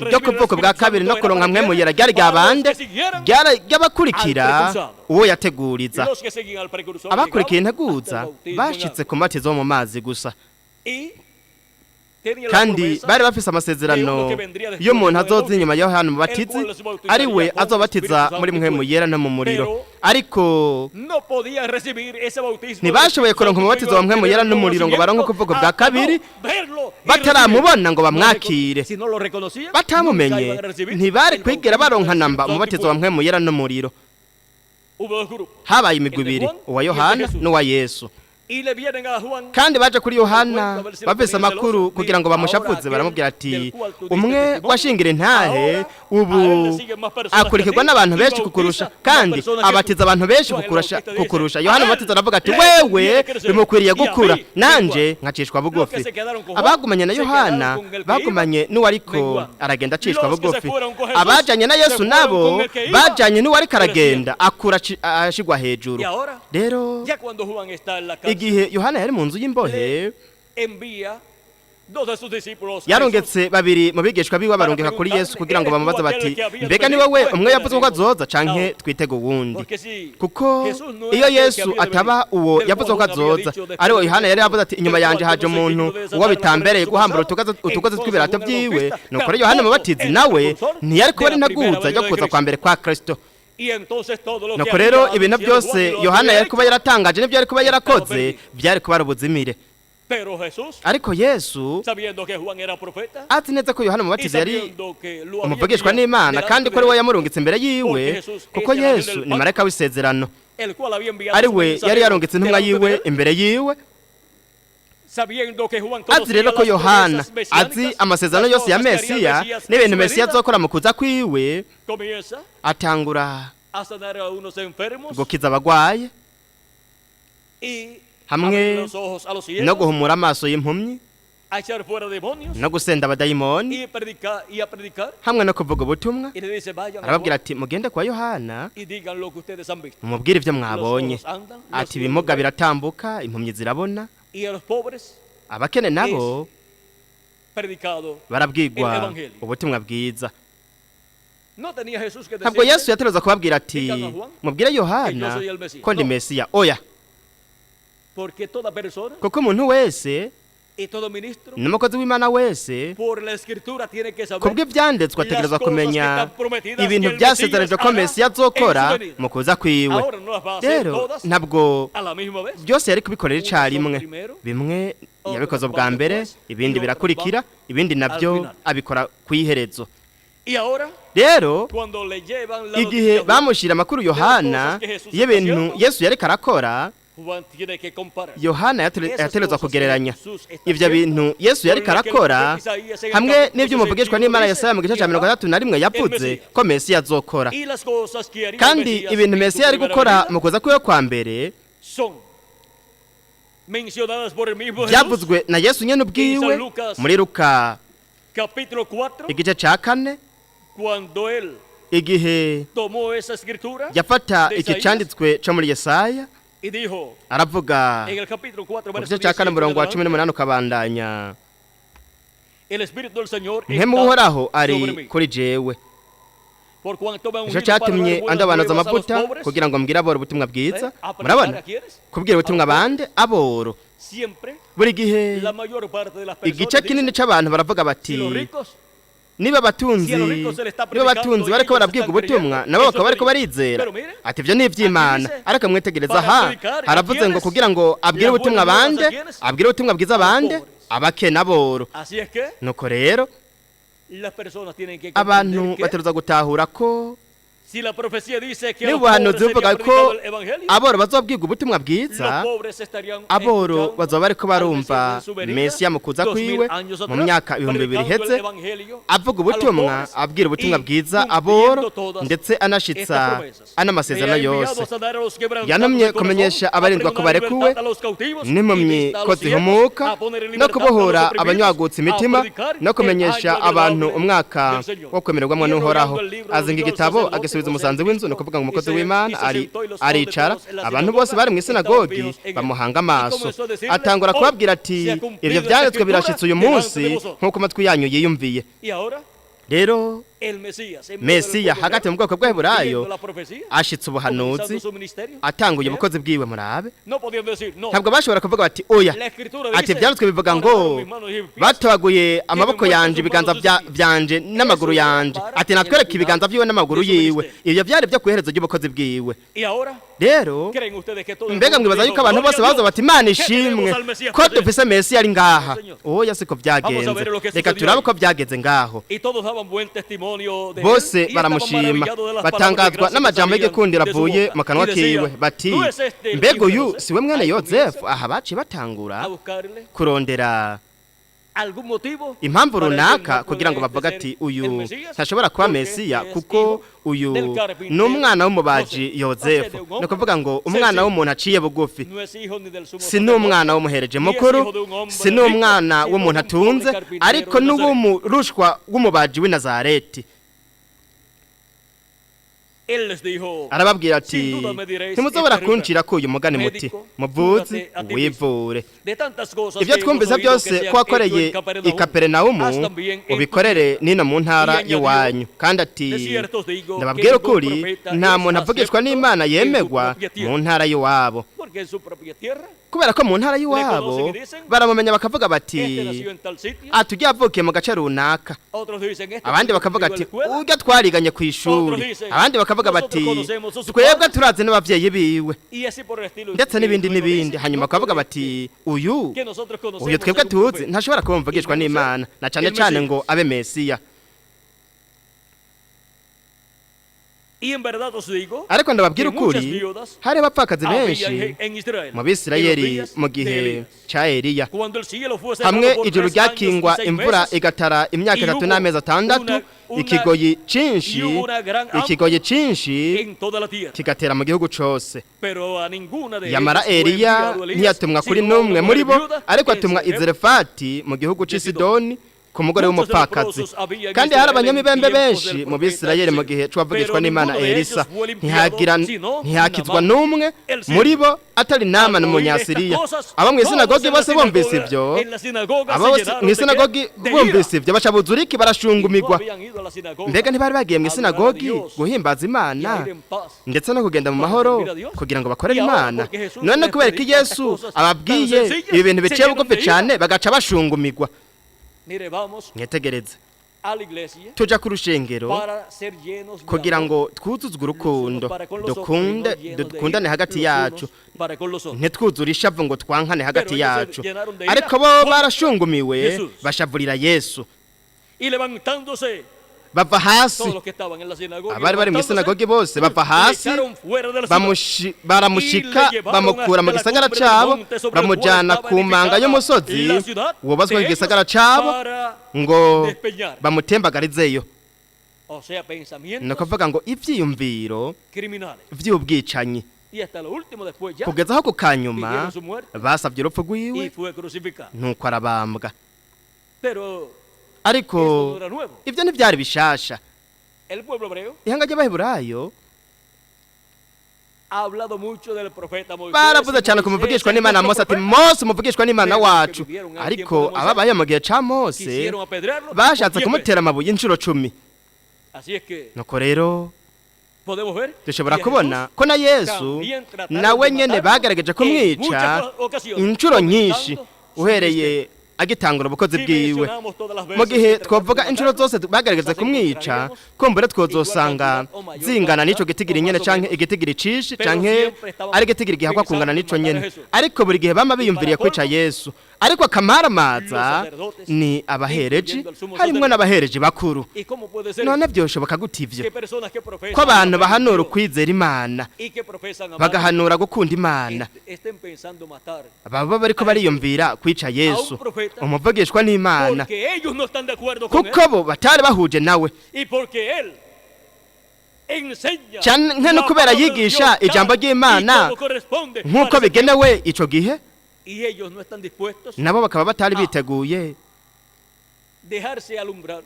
ryo kuvuka bwa kabiri no kuronka mpwemu yera ryari ryabande ry'abakurikira uwo yateguriza. Abakurikiye integuza bashitse ku mubatizo wo mu mazi gusa, kandi bari bafise amasezerano y'umuntu azoza inyuma ya Yohana Umubatizi ari we azobatiza muri mpwemu yera no mu muriro, ariko ntibashoboye kuronka umubatizo wa mpwemu yera n'umuriro ngo baronke kuvuga bwa kabiri bataramubona ngo bamwakire. Batamumenye ntibari kwigera baronka namba umubatizo wa mpwemu yera n'umuriro. Habaye imigwi ibiri, uwa Yohana n'uwa Yesu, kandi baje kuri Yohana bafise amakuru kugira ngo bamushavuze. Baramubwira ati umwe washingira intahe ubu akurikirwa n'abantu benshi kukurusha, kandi abatiza abantu benshi kukurusha. Yohana Umubatiza aravuga ati wewe bimukwiriye gukura, nanje nkacishwa bugufi. Abagumanye na Yohana bagumanye n'uwariko aragenda acishwa bugufi. Abajanye na Yesu nabo bajanye n'uwariko aragenda akura ashigwa hejuru. Rero igihe Yohana yari mu nzu y'imbohe, yarongetse babiri mu bigishwa biwe barongeka kuri Yesu kugira ngo bamubaze bati mbega ni wowe umwe yavuze ko azoza canke twitego wundi? Kuko iyo Yesu ataba uwo yavuze ko azoza, ariwo Yohana yari yavuze ati inyuma yanje haje umuntu uwo bitambereye guhambura utugozi tw'ibirato byiwe. Nuko rero Yohana Umubatizi nawe ntiyari kuba ari ntaguza ryo kuza kwa mbere kwa Kristo. Nuko rero ibintu byose Yohana yari kuba yaratangaje n'ibyo yari kuba yarakoze byari kuba ubuzimire. Ariko Yesu azi neza ko Yohana Umubatizi yari umuvugishwa n'Imana, kandi ko ari we yamurungitse imbere yiwe, kuko Yesu ni marayika w'isezerano, ari we yari yarungitse intumwa yiwe imbere yiwe. Azi rero ko Yohana azi amasezerano yose ya Mesiya n'ibintu Mesiya azokora mu kuza kwiwe, atangura gukiza abagwaye hamwe no guhumura amaso y'impumyi no gusenda abadayimoni hamwe no kuvuga ubutumwa. Arababwira ati mugende kwa Yohana mumubwire ibyo mwabonye, ati ibimuga biratambuka, impumyi zirabona, abakene nabo barabwirwa ubutumwa bwiza. Ntabwo Yesu yateruza kubabwira ati mubwire Yohana ko ndi Mesiya, oya, kuko umuntu wese n'umukozi w'Imana wese kubw'ibyanditswe ategerezwa kumenya ibintu byasezeranijwe ko Mesiya azokora mu kuza kwiwe. Rero ntabwo byose yari kubikorera icarimwe, bimwe yabikoze bwa mbere, ibindi birakurikira, ibindi nabyo abikora kw'iherezo. Rero igihe bamushira amakuru Yohana y'ibintu Yesu yari karakora, Yohana yaterezwa kugereranya ivyo bintu Yesu yari karakora hamwe n'ivyo umuvugishwa n'Imana Yesaya mu gice cya 31 yavuze ko Mesiya azokora. Kandi ibintu Mesiya yari gukora mu kuza kwiwe kwa mbere byavuzwe na Yesu nyene ubwiwe muri Luka igice cya 4, igihe yafata iki canditswe cyo muri Yesaya aravuga mu gice cya 4 murongo wa 18 ukabandanya, mpemu uhoraho ari kuri jewe, nicyo cyatumye andabanaza amavuta kugira ngo mbwire aboro ubutumwa bwiza. Murabona, kubwira ubutumwa bande aboro. Buri gihe igice kinini cy'abantu baravuga bati niba batunzi bariko barabwirwa ubutumwa nabo bakaba bariko barizera, ati ivyo ni ivy'Imana. Ariko mwitegereza haravuze ngo kugira ngo abwire ubutumwa bande, abwire ubutumwa bwiza bande, abakene aboro. Nuko rero abantu bateruza gutahura ko niba ubuhanuzi buvuga ko aboro bazobwirwa ubutumwa bwiza, aboro bazoba bariko barumva Mesiya mu kuza kwiwe mu myaka 2000 iheze, avuga ubutumwa, abwira ubutumwa bwiza aboro, ndetse anashitsa anamasezerano yose. Yanumye kumenyesha abarindwa ko barekuwe n'impumyi ko zihumuka, no kubohora abanywagutse imitima, no kumenyesha abantu umwaka wo kwemererwamo n'Uhoraho. Azinga igitabo amusubiza umusanzu w'inzu no kuvuga ngo umukozi w'Imana aricara abantu bose bari mu isinagogi bamuhanga amaso atangura kubabwira ati ibyo byanditswe birashitse uyu munsi nk'uko amatwi yanyu yiyumviye rero Mesiya hagati mu bwoko bw'Eheburayo ashitse ubuhanuzi atanguye ubukozi bwiwe murabe ntabwo bashobora kuvuga bati oya ati byanditswe bivuga ngo batobaguye amaboko yanje ibiganza byanje n'amaguru yanje ati natwereke ibiganza byiwe n'amaguru yiwe ibyo byari byo kuherezo ry'ubukozi bwiwe rero mbega mwibaza yuko abantu bose bazo bati Imana ishimwe ko dufise Mesiya ari ngaha oya siko byagenze reka turabe ko byagenze ngaho bose baramushima batangazwa n'amajambo y'igikundiro avuye mu kanwa kiwe bati mbega uyu siwe mwene Yozefu aha baciye batangura kurondera impamvu runaka kugira ngo bavuga ati uyu ntashobora kuba Mesiya kuko uyu ni umwana w'umubaji Yozefu ni ukuvuga ngo umwana w'umuntu aciye bugufi si n'umwana w'umuhereje mukuru si n'umwana w'umuntu atunze ariko n'uw'umurushwa w'umubaji w'i Nazareti arababwira ati ntimuzobora kuncira ko uyu mugani muti muvuzi wivure ibyo twumvise byose ko wakoreye i Kaperinaumu ubikorere nino mu ntara y'iwanyu kandi ati ndababwira ukuri nta muntu avugishwa n'Imana yemegwa mu ntara y'iwabo kubera ko mu ntara y'iwabo baramumenya bakavuga bati tujya avukiye mu gace runaka abandi bakavuga ati ujya twariganye ku ishuri abandi bakavuga bati twebwe turazi n'abavyeyi biwe ndetse n'ibindi hanyuma bakavuga bati uyu twebwe tuzi ntashobora kuba mvugishwa n'Imana na cyane ngo abe Mesiya ariko ndababwira ukuri hari abapfakazi benshi mu Bisirayeli mu gihe cya Eliya hamwe ijuru ryakingwa imvura igatara imyaka 3 n'amezi 6 ikigoyi cinshi kigatera mu gihugu cose yamara Eliya ntiyatumwa kuri n'umwe muri bo ariko atumwa i Zarefati mu gihugu c'i Sidoni ku mugore w'umupfakazi kandi hari abanyamibembe benshi mu Bisirayeli mu gihe twavugishwa n'Imana Elisa ntihakizwa n'umwe muri bo atari Naamani umunyasiriya abo mu isinagogi bose bumvise ibyo mu isinagogi bumvise ibyo bacabuzura iki barashungumigwa mbega ntibari bagiye mu isinagogi guhimbaza Imana ndetse no kugenda mu mahoro kugira ngo bakorere Imana none kubera ko Yesu ababwiye ibi bintu biciye bugufi cyane bagaca bashungumigwa nyetegereze tuja ku rushengero kugira ngo twuzuzwe urukundo dukundane hagati yacu ntitwuzure ishavu ngo twankane hagati yacu ariko bo barashungumiwe bashavurira Yesu bava hasi abari bari mu isinagogi bose bava hasi baramushika bamukura mu gisagara cabo bamujana ku manga y'umusozi wubazwe ku gisagara cabo ngo bamutembagarizeyo no kuvuga ngo ivyiyumviro vy'ubwicanyi kugeza aho ku kanyuma basavye urupfu rwiwe nuko arabambwa ariko ibyo ntibyari bishasha ihanga ry'Abaheburayo baravuze cyane kumuvugishwa n'Imana Mose ati Mose umuvugishwa n'Imana wacu ariko ababaye mu gihe ca Mose bashatse kumutera amabuye inshuro 10 nuko rero dushobora kubona ko na Yesu nawe nyene bagerageje kumwica inshuro nyinshi uhereye agitangura ubukozi bwiwe mu gihe twavuga inshuro zose bagaragaza kumwica kumbure twozosanga zingana n'ico gitigiri nyene canke igitigiri cishi canke ari gitigiri gihakwa kungana n'ico nyene ariko buri gihe bama biyumviriye kwica Yesu ariko akamaramaza ni abahereji harimwe n'abahereji bakuru none byoshoboka gutivyo ko abantu bahanura ukwizera Imana bagahanura gukunda Imana baba bariko bariyumvira kwica Yesu umuvugishwa n'Imana kuko bo batari bahuje nawe cyane no kubera yigisha ijambo ry'Imana nk'uko bigenewe ico gihe nabo bakaba batari biteguye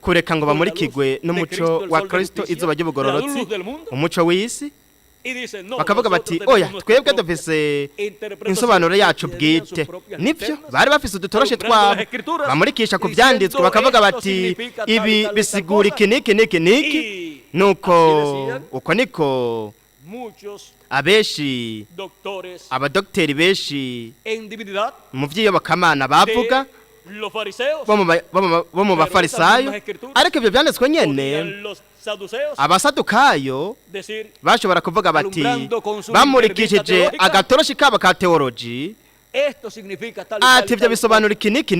kureka ngo bamurikigwe n'umuco wa Kristo izuba ry'ubugororotsi umuco w'isi bakavuga bati oya twebwe dufise insobanuro yacu bwite nibyo bari bafise udutoroshe twabo bamurikisha ku byanditswe bakavuga bati ibi bisigura iki niki nuko uko niko abeshi abadokiteri beshi mu by'iyobokamana bavuga bo mu bafarisayo ariko ibyo byanditswe nyene abasadukayo bashobora kuvuga bati bamurikishije agatoroshi kabo ka teoloji ati ibyo bisobanura iki niki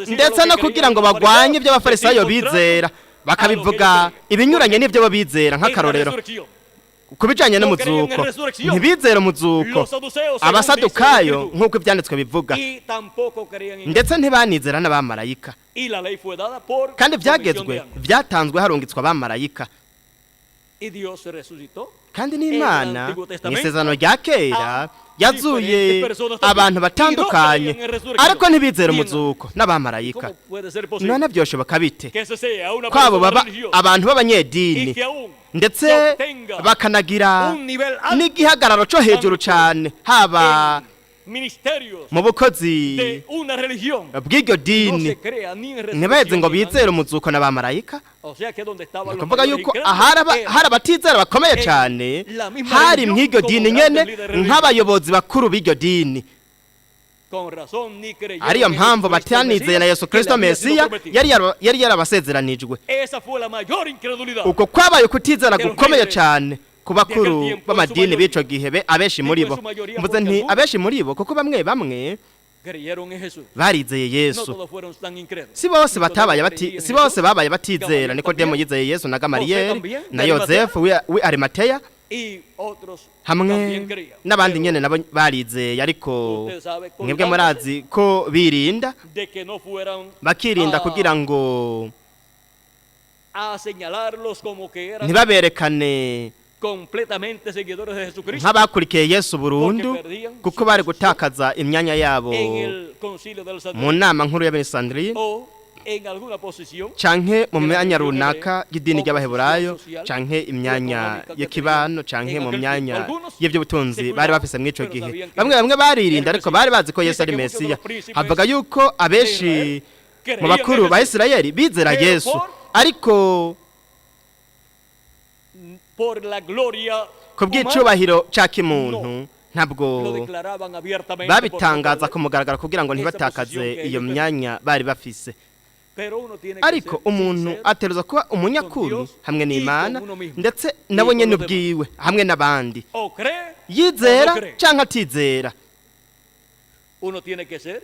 ndetse no kugira ngo bagwanye ibyo abafarisayo bizera bakabivuga ibinyuranye n'ibyo bo bizera nk'akarorero kubijanye n'umuzuko ntibizera umuzuko abasadukayo nk'uko ibyanditswe bivuga ndetse ntibanizera n'abamarayika kandi byatanzwe harungitswe abamarayika kandi n'Imana n'isezerano rya kera yazuye abantu batandukanye ariko ntibizera umuzuko n'abamarayika none byoshoboka bite kwabo baba abantu b'abanyedini ndetse bakanagira n'igihagararo cyo hejuru cyane haba mu bukozi bw'iryo dini ntibaheze ngo bizere umuzuko n'abamarayika ni ukuvuga yuko hari abatizera bakomeye cyane hari mw'iryo dini nyene nk'abayobozi bakuru b'iryo dini ariyo mpamvu batanizeye na Yesu Kristo Mesiya yari yarabasezeranijwe uko kwabaye kutizera gukomeye cyane ku bakuru b'amadini b'ico gihe abeshi muri bo mvuze nti abeshi muri bo kuko bamwe barizeye Yesu si bose babaye batizera Nikodemo yizeye Yesu na Gamariyeli na Yozefu we Arimateya hamwe n'abandi nyene nabo barizeye ariko mwebwe murazi ko birinda bakirinda kugira ngo ntibaberekane nk'abakurikiye Yesu burundu kuko bari gutakaza imyanya yabo mu nama nkuru y'Abenisandriye canke mu myanya runaka y'idini ry'abaheburayo canke imyanya y'ikibano canke mu myanya y'ubutunzi bari bafise mw'ico gihe bamwe baririnda ariko bari bazi ko Yesu ari Mesiya havuga yuko abeshi mu bakuru ba Isirayeli bizera Yesu ariko ku bw'icubahiro ca kimuntu ntabwo babitangaza ku mugaragaro kugira ngo ntibatakaze iyo myanya bari bafise ariko umuntu ateruza kuba umunyakuri hamwe n'Imana ndetse nabo nyene ubwiwe hamwe n'abandi yizera canke atizera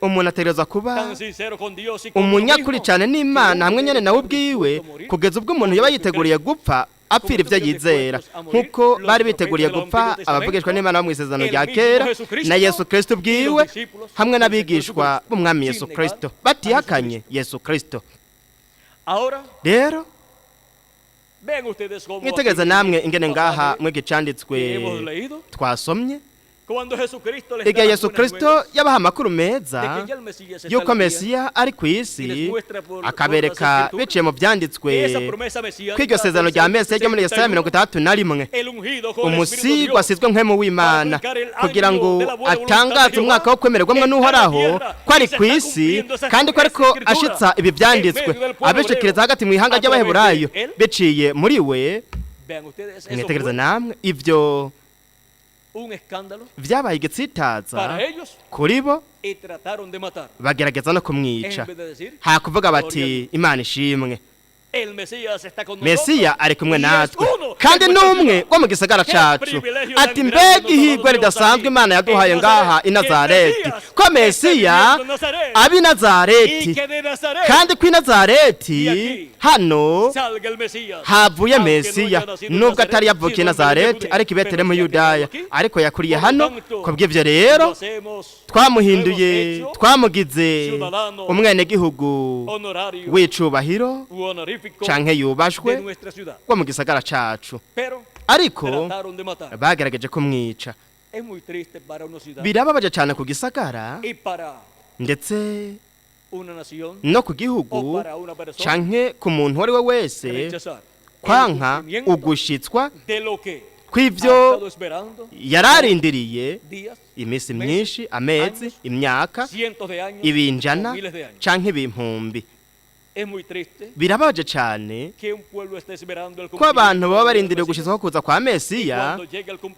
umuntu ategerezwa kuba umunyakuri cyane n'Imana hamwe nyene nawe ubwiwe kugeza ubwo umuntu yaba yiteguriye gupfa apfira ibyo yizera nk'uko bari biteguriye gupfa abavugishwa n'Imana bo mu isezerano rya kera na Yesu Kristo ubwiwe hamwe n'abigishwa b'umwami Yesu Kristo batihakanye Yesu Kristo rero mwitegereza namwe ingene ngaha mwege canditswe twasomye igihe Yesu Kristo yabaha amakuru meza yuko Mesiya ari ku isi akabereka biciye mu byanditswe kw'iryo sezerano rya Mesiya ryo muri Yesaya 61 umusigwa asizwe nk'emu w'Imana kugira ngo atangaze umwaka wo kwemererwamwe n'Uhoraho ko ari ku isi kandi ko ariko ashitsa ibi byanditswe abishikiriza hagati mu ihanga ry'abaheburayo biciye muri we mwitegereza namwe ivyo vyabaye igitsitaza kuri bo bagerageza no kumwica hakuvuga bati Imana ishimwe Mesiya ari kumwe natwe kandi n'umwe wo mu gisagara cacu ati mbega ihigwe ridasanzwe Imana yaduhaye ngaha i Nazareti ko Mesiya abi Nazareti kandi ku Nazareti hano havuye Mesiya nubwo atari yavukiye Nazareti ariko i Betelehemu Yudaya ariko yakuriye hano kubw'ivyo rero twamuhinduye twamugize umwene gihugu w'icubahiro canke yubashwe wo mu gisagara cacu ariko bagerageje kumwica birababaje cyane ku gisagara ndetse no ku gihugu canke ku muntu uwo ari we wese kwanka ugushitswa kw'ivyo yararindiriye iminsi myinshi, amezi, imyaka, ibinjana canke ibimpumbi. Birabaje cyane ko abantu baba barindiriye gushizwaho kuza kwa Mesiya,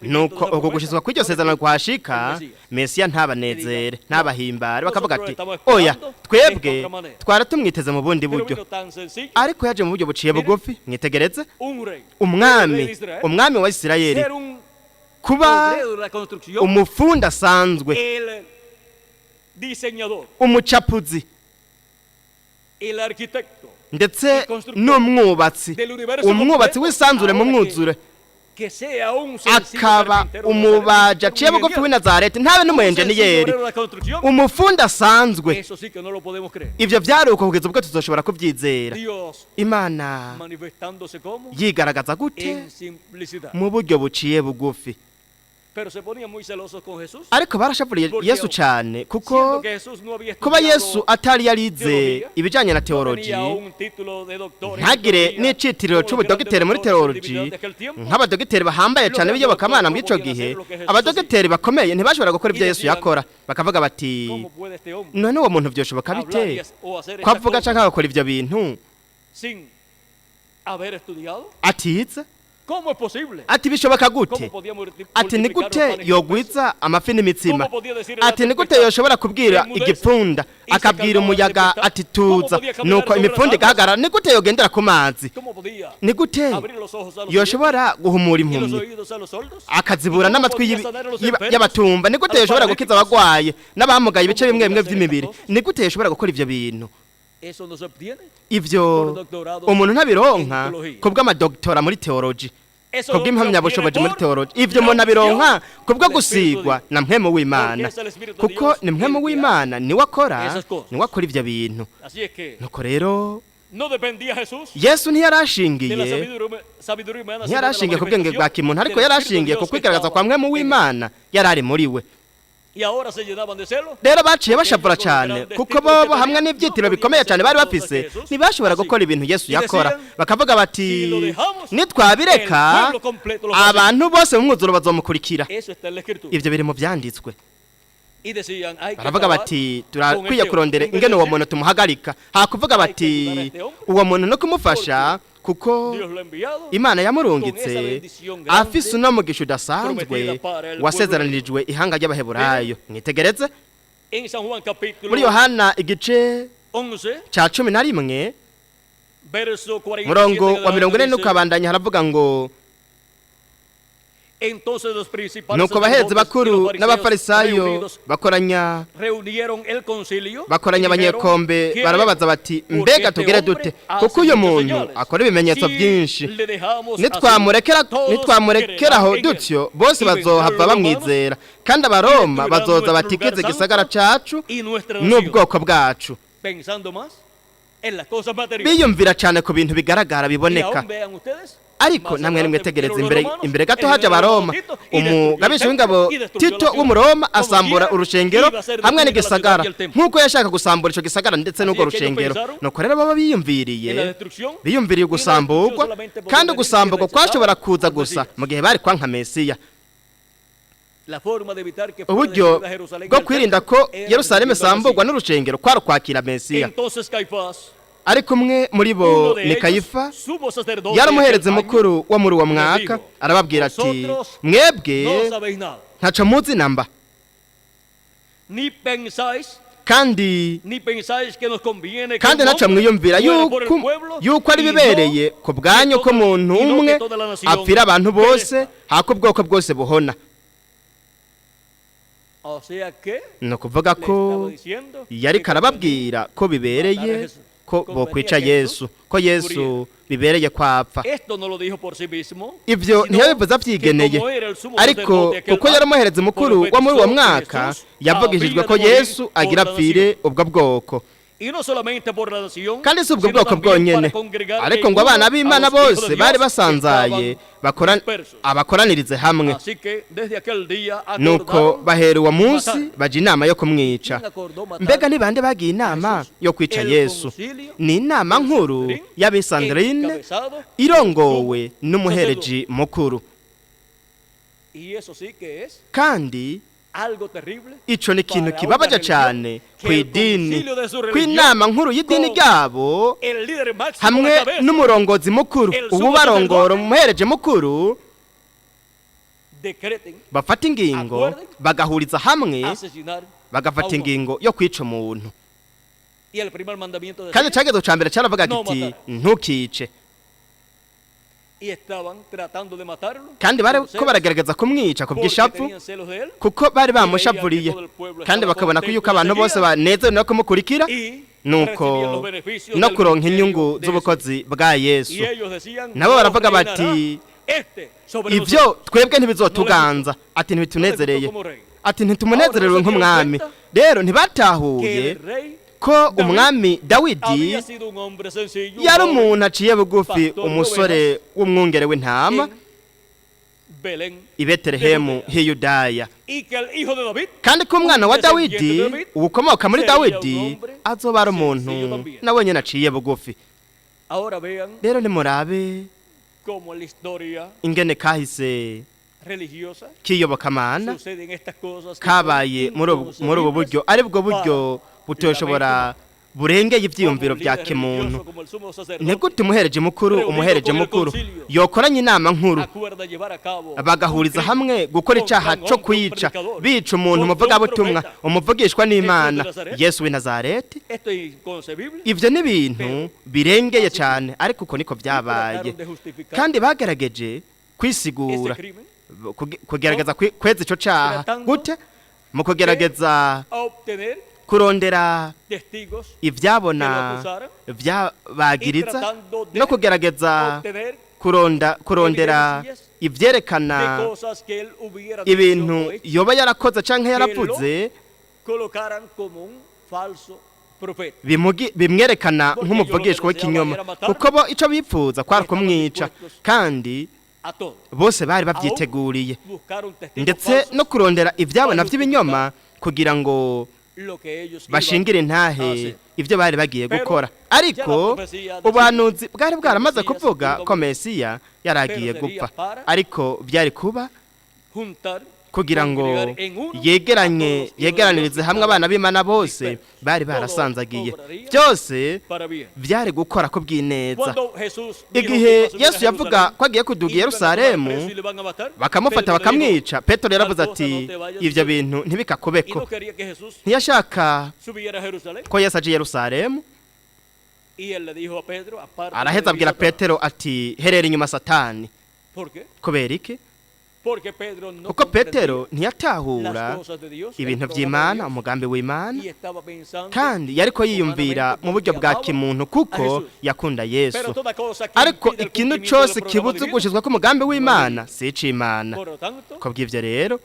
nuko uko gushizwa kw'iryo sezerano kwashika Mesiya ntabanezere, ntabahimbare, bakavuga ati oya twebwe twaratumwiteze mu bundi buryo, ariko yaje mu buryo buciye bugufi. Mwitegereze umwami wa Isirayeli kuba umufundi asanzwe, umucapuzi ndetse n'umwubatsi w'isanzure mu mwuzure, akaba umubaja aciye bugufi w'i Nazareti, ntabe n'umuyenjeniyeri, umufundi asanzwe. Ivyo vyaruko kugeza ubwo tuzoshobora kuvyizera. Imana yigaragaza gute? Mu buryo buciye bugufi. Ariko barashavuriye Yesu cyane kuko kuba Yesu atari yarize ibijanye na teoloji, ntagire n'icitiriro c'ubudogiteri muri teoloji nk'abadogiteri bahambaye cyane b'iyobokamana muri ico gihe. Abadogiteri bakomeye ntibashobora gukora ibyo Yesu yakora, bakavuga bati none uwo muntu vyoshoboka bite ko avuga canke agakora ivyo bintu atize? Ati bishoboka gute? Ati ni gute yogwiza amafi n'imitsima? Ati ni gute yoshobora kubwira igipfunda akabwira umuyaga ati tuza, nuko imipfunda igahagarara? Ni gute yogendera ku mazi? Ni gute yoshobora guhumura impumyi akazibura n'amatwi y'abatumba? Ni gute yoshobora gukiza abagwaye n'abamugaye ibice bimwe bimwe vy'imibiri? Ni gute yoshobora gukora ivyo bintu? Ivyo umuntu ntabironka kubw'amadoktora muri teoloji, kubw'impamyabushobozi muri teoloji. Ivyo umuntu abironka kubwo gusigwa na mpwemu w'Imana, kuko ni mpwemu w'Imana niwe akora ivyo bintu. Nuko rero Yesu ntiyarashingiye ku bwenge bwa kimuntu, ariko yarashingiye ku kwigaragaza kwa mpwemu w'Imana yarari muri we. Rero baciye bashavura cyane kuko bo hamwe n'ivyitiro bikomeye cyane bari bafise ntibashobora gukora ibintu Yesu yakora. Bakavuga bati nitwabireka abantu bose mu mwuzuro bazomukurikira. Ivyo biri mu vyanditswe. Baravuga bati turakwiye kurondera ingene uwo muntu tumuhagarika, hakuvuga bati uwo muntu no kumufasha kuko Imana yamurungitse afise no mugisha udasanzwe wasezeranirijwe ihanga ry'Abaheburayo. Mwitegereze muri Yohana igice ca 11 murongo wa 40 n'ukabandanya, haravuga ngo nuko abaherezi bakuru n'abafarisayo bakoranya abanyekombe, barababaza bati mbega tugere dute kuko uyu muntu akora ibimenyetso byinshi, nitwamurekeraho dutyo bose bazohava bamwizera, kandi Abaroma bazoza batikize igisagara cacu n'ubwoko bwacu. Biyumvira cyane ku bintu bigaragara biboneka. Ariko namwe nimwetegereze imbere gato haje Abaroma, umugabisha w'ingabo Tito w'Umuroma asambura urushengero hamwe n'igisagara nk'uko yashaka gusambura ico gisagara ndetse n'ubwo rushengero. Nuko rero baba biyumviriye gusamburwa, kandi gusamburwa kwashobora kuza gusa mu gihe bari kwanka Mesiya. Uburyo bwo kwirinda ko Yerusalemu isamburwa n'urushengero kwari kwakira Mesiya. Ariko umwe muri bo ni Kayifa, yaramuhereze mukuru wo muri uwo mwaka, arababwira ati mwebwe ntaco muzi namba, kandi naco mwiyumvira yuko ari bibereye ku bwanyu ko muntu umwe apfira abantu bose hako ubwoko bwose buhona. No kuvuga ko yari karababwira ko bibereye ko bokwica Yesu, ko Yesu bibereye kwapfa. Ivyo ntiyabivuze avyigeneye, ariko kuko yaramuhereze mukuru wo muri uwo mwaka yavugishijwe ko Yesu agira apfire ubwo bwoko. kandi si ubwo bwoko bwonyene ariko ngo abana b'Imana bose bari basanzaye abakoranirize hamwe nuko bahera uwo munsi baja inama yo kumwica. Mbega ni bande bagiye inama yo kwica Yesu? Ni inama nkuru y'Abisandrine irongowe n'umuhereji mukuru. Kandi ico ni ikintu kibabaje cyane kw'idini, kw'inama nkuru y'idini ryabo hamwe n'umurongozi mukuru, ubu barongora umuhereje mukuru, bafata ingingo bagahuriza hamwe bagafata ingingo yo kwica umuntu. Kandi cyagezo ca mbere cyaravuga giti ntukice, kandi bari ko baragerageza kumwica ku bw'ishavu kuko bari bamushavuriye, kandi bakabona ko yuko abantu bose banezerewe no kumukurikira nuko no kuronka inyungu z'ubukozi bwa Yesu. Nabo baravuga bati ivyo twebwe ntibizotuganza, ati ntibitunezereye, ati ntitumunezerewe nk'umwami. Rero ntibatahuye ko umwami Dawidi yari umuntu aciye bugufi, umusore w'umwungere w'intama i Betelehemu h'i Yudaya, kandi ko umwana wa Dawidi ukomoka muri Dawidi azoba ari umuntu nawe nyene aciye bugufi. Rero nimurabe ingene kahise kiyobokamana kabaye muri ubu buryo, ari bwo buryo butoshobora burengeye ivyiyumviro vya kimuntu. Nigute umuhereje mukuru yokoranye inama nkuru bagahuriza hamwe gukora icaha co kwica, bica umuntu umuvuga butumwa, umuvugishwa n'Imana Yesu w'i Nazareti. Ivyo ni ibintu birengeye cyane, ariko uko niko vyabaye, kandi bagerageje kwisigura kugerageza kweza ico caha gute, mu kugerageza kurondera ivyabona vyabagiriza no kugerageza kurondera ivyerekana ibintu yoba yarakoze canke yaravuze bimwerekana nk'umuvugishwa w'ikinyoma, kuko bo ico bipfuza kwari kumwica, kandi bose bari bavyiteguriye, ndetse no kurondera ivyabona vy'ibinyoma kugira ngo bashingire intahe ivyo bari bagiye gukora. Ariko ubuhanuzi bwari bwaramaze kuvuga ko Mesiya yaragiye gupfa, ariko byari kuba kugira ngo yegeranirize hamwe abana b'Imana bose bari barasanzagiye, byose byari gukora ko bw'ineza. Igihe Yesu yavuga ko agiye kuduga i Yerusalemu bakamufata bakamwica, Petero yaravuze ati ivyo bintu ntibikakubeko. Ntiyashaka ko Yesu aje i Yerusalemu, araheza abwira Petero ati herera inyuma Satani. Kubera iki? Kuko Petero ntiyatahura ibintu vy'Imana, umugambi w'Imana, kandi yariko yiyumvira mu buryo bwa kimuntu kuko yakunda Yesu. Ariko ikintu cyose kibuze gushizwa ko umugambi w'Imana si ic'Imana. Ko bw'ivyo rero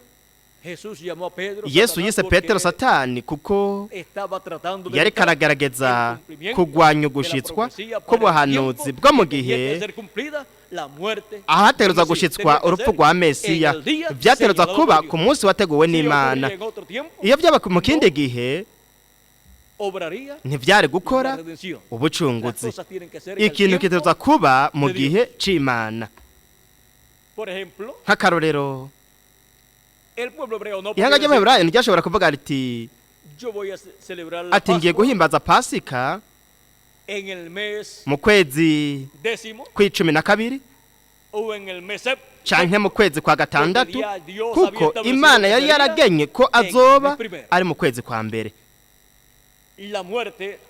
Yesu yise Petero Satani kuko yari karagerageza kugwanya ugushitswa k'ubuhanuzi bwo mu gihe ahateruza gushitswa urupfu rwa Mesiya, vyateruza kuba ku munsi wateguwe n'Imana. Iyo byaba mu kindi gihe ntivyari gukora ubucunguzi. Ikintu kiteruza kuba mu gihe c'Imana. Nk'akarorero, ihanga ry'Abaheburayo ntiryashobora kuvuga riti ati ngiye guhimbaza Pasika mu kwezi kw'icumi canke mu kwezi kwa gatandatu, kuko Imana yari yaragenye ko azoba ari mu kwezi kwa mbere.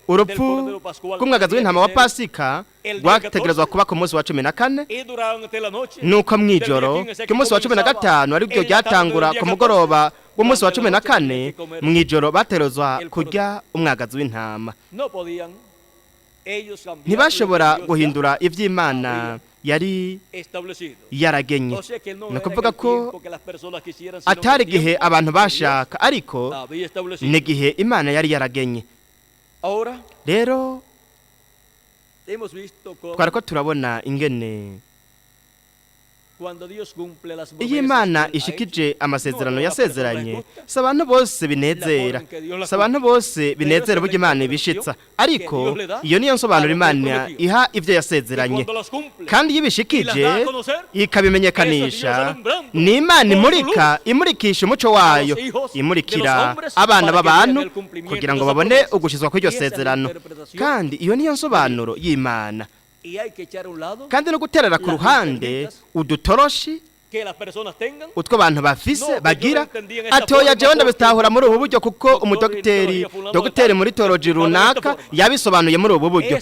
Urupfu rw'umwagazi w'intama wa Pasika rwategerezwa kuba ku munsi wa 14, nuko mwijoro ku munsi wa 15 ari byo ryatangura ku mugoroba w'umunsi wa 14, mwijoro baterezwa kurya umwagazi w'intama. Ntibashobora guhindura ivy'Imana yari yaragenye. No kuvuga ko atari gihe abantu bashaka, ariko ni gihe Imana yari yaragenye. rero twari ko turabona ingene iyo Imana ishikije amasezerano yasezeranye si abantu bose binezera si abantu bose binezera burya Imana ibishitsa ariko iyo niyo nsobanuro Imana iha ibyo yasezeranye kandi iyo ibishikije ikabimenyekanisha ni Imana imurikisha umuco wayo imurikira abana b'abantu kugira ngo babone ugushizwa kw'iryo sezerano kandi iyo niyo nsobanuro y'Imana kandi no guterera ku ruhande udutoroshi utwo abantu bafise bagira atoya jewe ndabitahura muri ubu buryo kuko dogiteri muri teoloji runaka yabisobanuye muri ubu buryo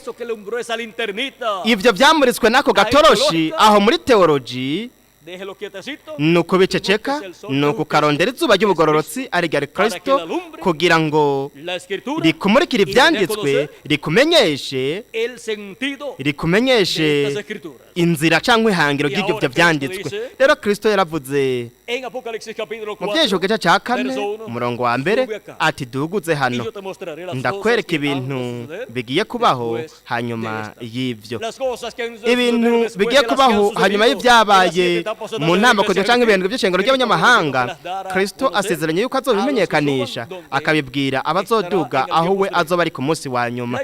ivyo vyamuritswe n'ako gatoroshi aho muri teoloji nuko biceceka nuko karondera izuba ry'ubugororotsi ari rya Kristo kugira ngo rikumurikire ivyanditswe rikumenyeshe inzira cyangwa ihangiro ry'ibyo vyanditswe rero Kristo yaravuze mu byejwe gice cya 4 umurongo wa mbere ati duhuguze hano ndakwereka ibintu bigiye kubaho hanyuma y'ivyo ibintu bigiye kubaho hanyuma y'ivyabaye mu ntambako cyangwa ibintu by'ishengero ry'abanyamahanga Kristo asezeranye yuko azobimenyekanisha akabibwira abazoduga aho we azoba ari ku munsi wa nyuma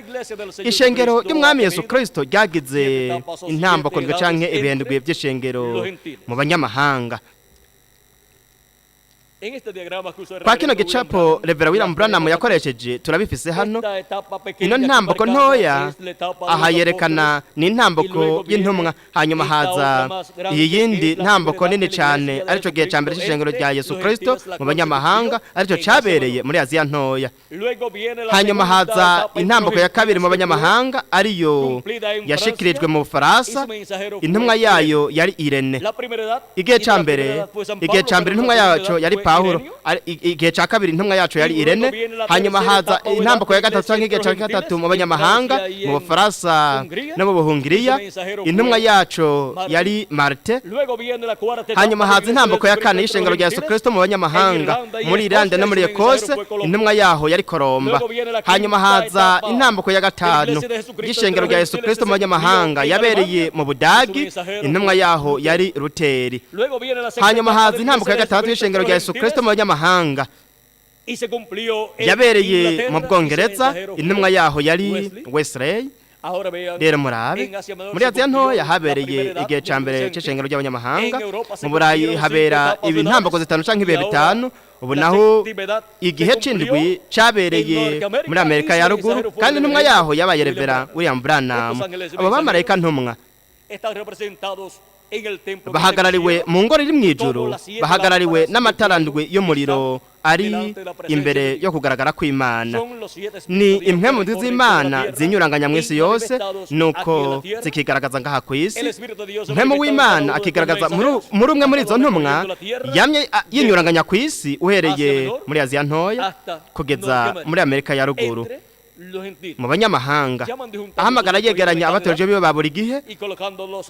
ishengero ry'umwami Yesu Kristo ryagize intambako cyangwa ibintu by'ishengero mu banyamahanga kwa kino gicapo Reverend William Branham yakoresheje turabifise hano ino ntambako ntoya aha yerekana ni intambako y'intumwa hanyuma haza iyindi ntambako nini cyane arico gihe cyambere cy'ishengero rya Yesu Kristo mu banyamahanga arico cabereye muri Aziya ntoya hanyuma haza intambako ya kabiri mu banyamahanga ariyo yashikirijwe mu Bufaransa intumwa yayo yari Irene igihe cyambere intumwa yaco yari Paulo igihe cya kabiri intumwa yacu yari Irene hanyuma haza intambako ya gatatu cyangwa igihe cya gatatu mu banyamahanga mu Bufaransa no mu Buhungiriya intumwa yacu yari Marte hanyuma haza intambako ya kane y'ishengero rya Yesu Kristo mu banyamahanga muri Irlande no muri Ecosse intumwa yaho yari Colomba hanyuma haza intambako ya gatanu y'ishengero rya Yesu Kristo mu banyamahanga yabereye mu Budagi intumwa yaho yari Luteri hanyuma haza intambako ya gatatu y'ishengero rya Yesu Kristo mu banyamahanga yabereye mu Bwongereza intumwa yaho yari Wesley rero murabe muri Aziya ntoya habereye igihe cya mbere cy'ishengero ry'abanyamahanga mu Burayi habera ibintambako zitanu cyangwa ibihe bitanu ubu naho igihe c'indwi cabereye muri Amerika ya ruguru kandi intumwa yaho yabaye Reverend William Branham abo bamarayika ntumwa bahagarariwe mu ngoro iri mu ijuru bahagarariwe n'amatarandwe y'umuriro ari imbere yo kugaragara kw'Imana ni imwe mu z'Imana zinyuranganya mu isi yose nuko zikigaragaza ngaha ku isi mpemu w'Imana akigaragaza muri umwe muri izo ntumwa yamye yinyuranganya ku isi uhereye muri Aziya ntoya kugeza muri Amerika ya ruguru mu banyamahanga ahamagara yegeranya abategereje biwe ba buri gihe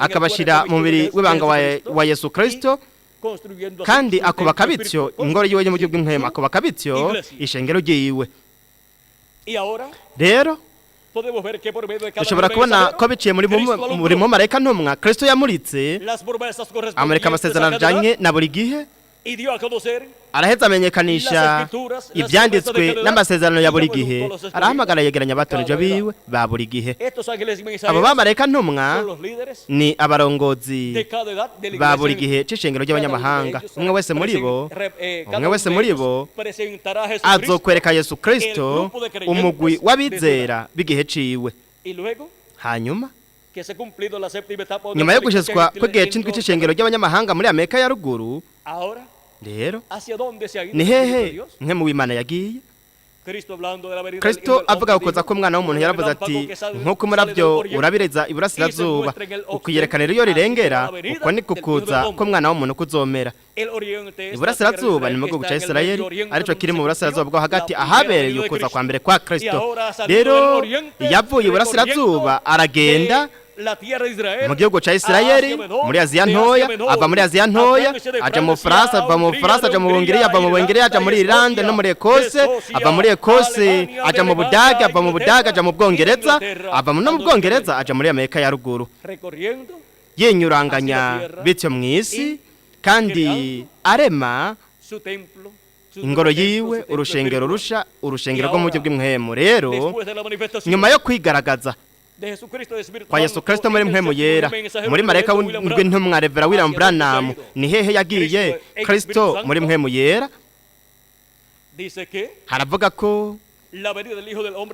akabashira mu mubiri w'ibanga wa Yesu Kristo kandi akubaka bityo ingoro yiwe mu gihugu nk'ema akubaka bityo ishengero ryiwe rero dushobora kubona ko biciye muri marayika ntumwa Kristo yamuritse amurika amasezerano ajanye na buri gihe araheza amenyekanisha ibyanditswe n'amasezerano ya buri gihe arahamagara yegeranya abatorije biwe ba buri gihe abo bamarayika ntumwa ni abarongozi ba buri gihe c'ishengero ry'abanyamahanga umwe wese muri bo azokwereka Yesu Kristo umugwi w'abizera b'igihe ciwe hanyuma nyuma yo gushizwa kw'igihe c'indwi c'ishengero ry'abanyamahanga muri Amerika ya ruguru rero ni hehe mwe mu w'Imana yagiye Kristo avuga kuza ko umwana w'umuntu yaravuze ati nk'uko umurabyo urabireza iburasirazuba ukiyerekana iyo rirengera uko ni kukuza ko umwana w'umuntu kuzomera iburasirazuba ni mu gihugu cya Isirayeli arico kiri mu burasirazuba bwo hagati ahabereye ukuza kwa mbere kwa Kristo rero yavuye iburasirazuba aragenda mu gihugu ca Isirayeli muri Aziya ntoya, ava muri Aziya ntoya aja mu Faransa, ava mu Faransa aja mu Bungiriya, ava mu Bungiriya aja muri Irlande no muri Ekose, ava muri Ekose aja mu Budage, ava mu Budage aja mu Bwongereza, ava no mu Bwongereza aja muri Amerika ya ruguru, yenyuranganya bityo mw'isi kandi arema ingoro yiwe, urushengero rwo mu buryo bw'imwemu. Rero nyuma yo kwigaragaza kwa Yesu Kristo muri mpemu yera, muri marayika w'intumwa Revera William Branham, ni hehe yagiye Kristo muri mpemu yera? Haravuga ko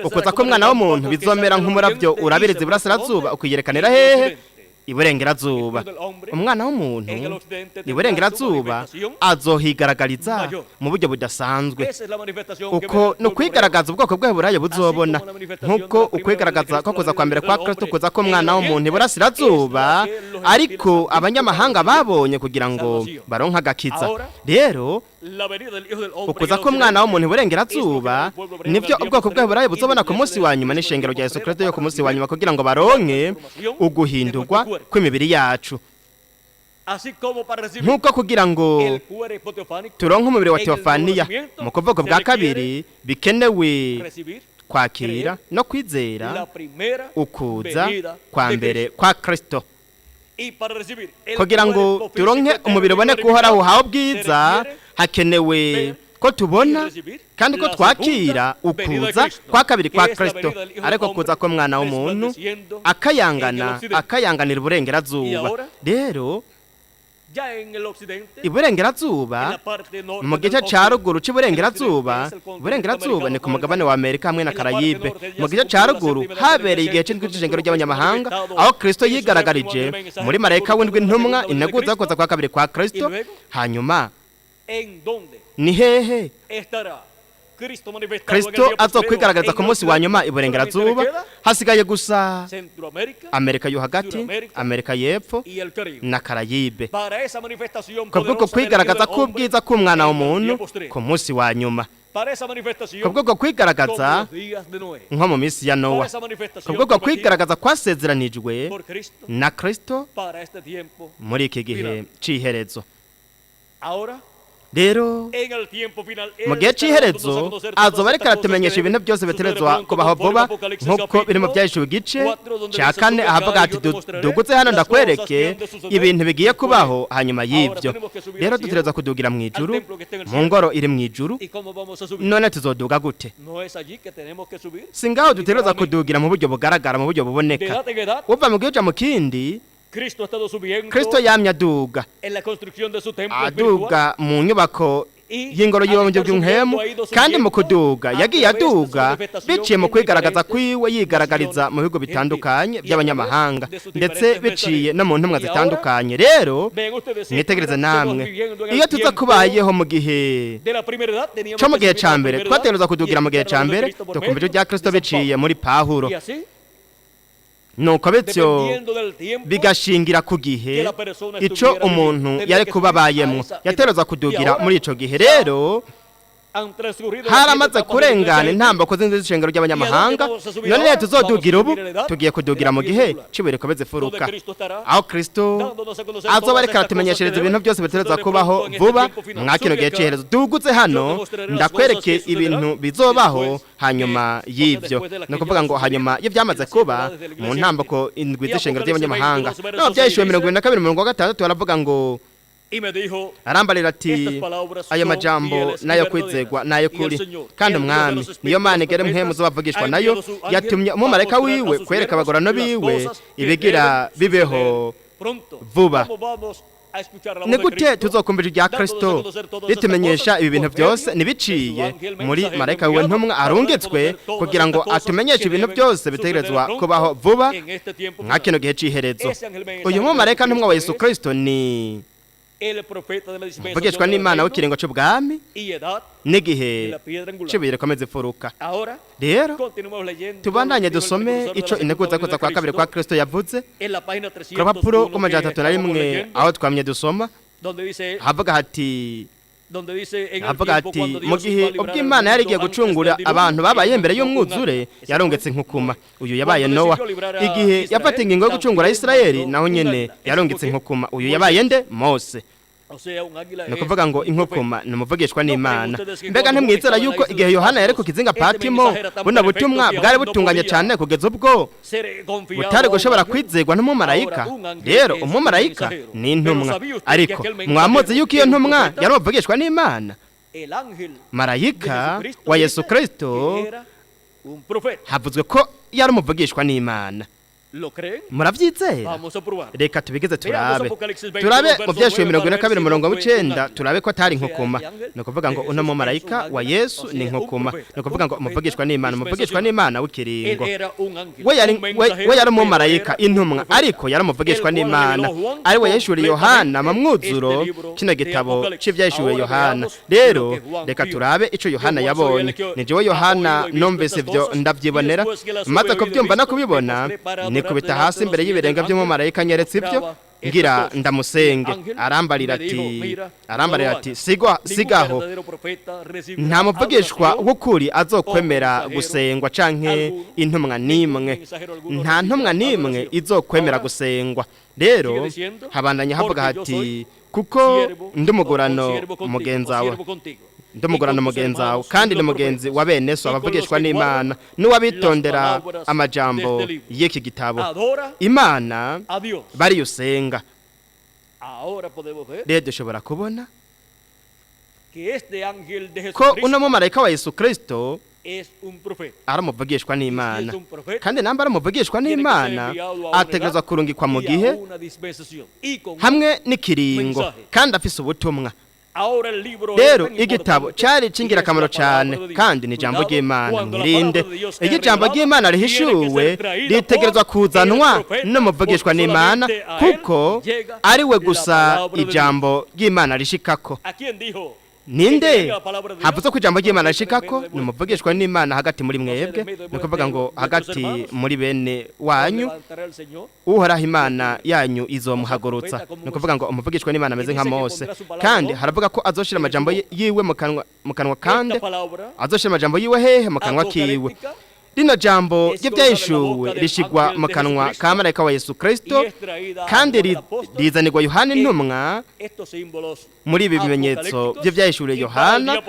ukuza k'umwana w'umuntu bizomera nk'umuravyo urabiriza iburasirazuba ukiyerekanira hehe? Iburengerazuba. Umwana w'umuntu iburengerazuba azohigaragariza mu buryo budasanzwe. Uko no kwigaragaza ubwoko bwawe burayo buzobona, nkuko ukwigaragaza ko kuza kwa mbere kwa Kristo kuza ko umwana w'umuntu iburasirazuba, ariko abanyamahanga babonye kugira ngo baronka agakiza. Rero ukuza ko umwana w'umuntu iburengerazuba nivyo ubwoko bwawe burayo buzobona ku munsi wa nyuma, n'ishengero rya Yesu Kristo yo ku munsi wa nyuma, kugira ngo baronke uguhindurwa kw'imibiri yacu, nk'uko kugira ngo turonke umubiri wa teofaniya mu kuvuga bwa kabiri bikenewe kwakira no kwizera ukuza kwa mbere kwa Kristo. Kugira ngo turonke umubiri ubone kuhoraho hawo bwiza, hakenewe ko tubona kandi ko twakira ukuza kwa kabiri kwa Kristo, ariko kuza ko mwana w'umuntu akayanganira uburengerazuba. Rero iburengerazuba mu gice ca ruguru c'iburengerazuba, iburengerazuba ni ku mugabane wa Amerika hamwe na Karayibe. Mu gice ca ruguru habereye igihe c'indwi c'ishengero ry'abanyamahanga, aho Kristo yigaragarije muri marayika w'indwi ntumwa integuza kuza kwa kabiri kwa Kristo. Hanyuma ni hehe Kristo azokwigaragaza ku munsi wa nyuma iburengerazuba? Hasigaye gusa Amerika yo hagati, Amerika y'epfo na Karayibe, kubwo kwigaragaza k'ubwiza k'umwana w'umuntu ku munsi wa nyuma, kubwo kwigaragaza nko mu minsi ya Nowa, kubwo kwigaragaza kwasezeranijwe na Kristo muri iki gihe c'iherezo. Rero mu gihe c'iherezo azoba ariko aratumenyesha ibintu byose biterezwa kubaho vuba, nk'uko biri mu byahishuwe igice ca 4 ahavuga ati dugutse hano ndakwereke ibintu bigiye kubaho hanyuma y'ibyo. Rero duterezwa kudugira mu ijuru, mu ngoro iri mu ijuru. None tuzoduga gute? Singaho duterezwa kudugira mu buryo bugaragara, mu buryo buboneka. Uva mu gihe mu kindi Kristo yamye aduga mu nyubako y'ingoro yiwe mu by'umwemu, kandi mu kuduga yagiye aduga biciye mu kwigaragaza kwiwe, yigaragariza mu bihugu bitandukanye by'abanyamahanga, ndetse biciye no mu ntumwa zitandukanye. Rero mwitegereze namwe, iyo tuza kubayeho mu gihe cyo mu gihe ca mbere, twategerezwa kudugira mu gihe ca mbere tukumva ijwi rya Kristo biciye muri Pawulo. Nuko bityo bigashingira ku gihe ico umuntu yari kubabayemo, yaterezwa kudugira muri ico gihe. Rero haramaze kurengana intambako z'ishengero ry'abanyamahanga, none tuzodugira ubu tugiye kudugira mu gihe c'ibihe bifuruka, aho Kristo azoba ariko aratumenyeshereza ibintu byose biterezwa kubaho vuba mwa kino gihe c'iherezo. Dugutse hano ndakwereke ibintu bizobaho hanyuma y'ibyo, no kuvuga ngo hanyuma y'ivyamaze kuba mu ntambako indwi z'ishengero ry'abanyamahanga. No byahishuwe 22:6 baravuga ngo arambarira ati aya majambo nayo kwizegwa nayo kuri, kandi umwami niyo Mana igere mpemu zo bavugishwa nayo, yatumye umumarayika wiwe kwereka abagorano biwe ibigira bibeho vuba. Ni gute tuzokumvira irya Kristo ritumenyesha ibi bintu byose? Nibiciye muri marayika wiwe ntumwa arungitswe kugira ngo atumenyeshe ibintu byose bitegerezwa kubaho vuba nka kino gihe c'iherezo. Uyu mumarayika ntumwa wa Yesu Kristo ni mvugishwa n'Imana w'ikiringo c'ubwami n'igihe c'ibihe bikomeze furuka. Rero tubandanye dusome ico integuza kuza kwa kabiri kwa Kristo yavuze ku rupapuro rw'amajana 301 aho twamye dusoma havuga hati avuga ati mu gihe ubwo Imana yari igiye gucungura abantu babaye imbere y'umwuzure yarongetse inkukuma. Uyu yabaye Nowa. Igihe yafata ingingo yo gucungura Isirayeli naho nyene yarongetse inkukuma. Uyu yabaye nde? Mose. Ni ukuvuga ngo inkukuma ni umuvugishwa n'Imana. Mbega ntimwizera yuko igihe Yohana yari ku kizinga Patimo buno butumwa bwari butunganye cyane kugeza ubwo butari gushobora kwizegwa n'umumarayika? Rero umumarayika ni intumwa, ariko mwamuzi yuko iyo ntumwa yari umuvugishwa n'Imana? Marayika wa Yesu Kristo havuzwe ko yari umuvugishwa n'Imana. Muravyizera? Reka tubigeze turabe mu byeshuye 42:9 turabe ko atari inkukuma. No kuvuga ngo uno mumarayika wa Yesu ni inkukuma. No kuvuga ngo umuvugishwa n'Imana w'ikiringo. We yari umumarayika intumwa, ariko yari umuvugishwa n'Imana. Ari we yeshuriye Yohana mu mwuzuro kino gitabo cy'ivyeshuye Yohana. Rero reka turabe ico Yohana yabonye. Ni jewe Yohana numvise byo ndavyibonera, maze ko byumva no kubibona nikubita hasi imbere y'ibirenge by'umumarayika nyeretse ibyo ngira ndamusenge. Arambarira ati sigaho, nta muvugishwa w'ukuri azokwemera gusengwa canke intumwa nimwe, nta ntumwa nimwe izokwemera gusengwa. Rero habandanya havuga hati kuko ndumugurano mugenzi wawe kandi ni mugenzi wa bene so abavugishwa n'Imana n'uwabitondera amajambo y'iki gitabo. Imana bari usenga. Rero dushobora kubona ko uno mumarayika wa Yesu Kristo ari umuvugishwa n'Imana, kandi namba ari umuvugishwa n'Imana ategerezwa kurungikwa mu gihe hamwe n'ikiringo kandi afise ubutumwa. Rero igitabo cyari cyingirakamaro cyane kandi ni ijambo ry'Imana. Mwirinde ijambo ry'Imana rihishuwe ritegerezwa kuzanwa n'umuvugishwa n'Imana, kuko ari we gusa ijambo ry'Imana rishikako. Ninde havuze ko ijambo ry'Imana rishikako? Ni umuvugishwa n'Imana hagati muri mwebwe. Ni kuvuga ngo hagati muri bene wanyu Uhoraho Imana yanyu izomuhagurutsa. Ni kuvuga ngo umuvugishwa n'Imana ameze nka Mose, kandi haravuga ko azoshira amajambo yiwe mu kanwa kandi azoshira amajambo yiwe hehe? Mu kanwa kiwe. Rino jambo ry'ibyayishuwe rishigwa mu kanwa ka marayika wa Yesu Kristo, kandi rizanirwa Yohana intumwa muri ibi bimenyetso by'ibyayishuwe Yohana.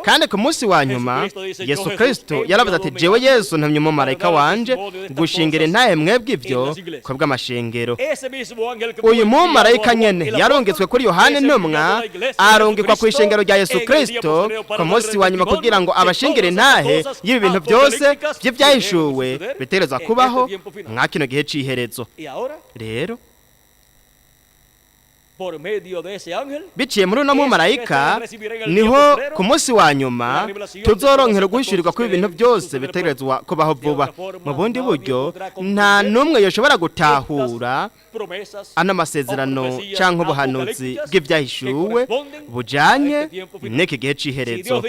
Kandi ku munsi wa nyuma Yesu Kristo yaravuze ati jewe Yesu ntamye umumarayika wanje gushingira intahe mwebwe ibyo ko bw'amashengero. Uyu mumarayika nyene yarongetswe kuri Yohana intumwa, arongekwa ku ishengero rya Yesu Kristo ku munsi wa nyuma kugira ngo abashingire intahe y'ibi bintu byose by'ibyayishuwe bitereza kubaho mwa kino gihe c'iherezo. Rero biciye muri uno mumarayika niho ku munsi wa nyuma tuzoronkera guhishurirwa ko ibintu byose bitegerezwa kubaho vuba. Mu bundi buryo nta numwe yoshobora gutahura ano masezerano cyangwa ubuhanuzi bw'ibyahishuwe bujanye n'iki gihe c'iherezo.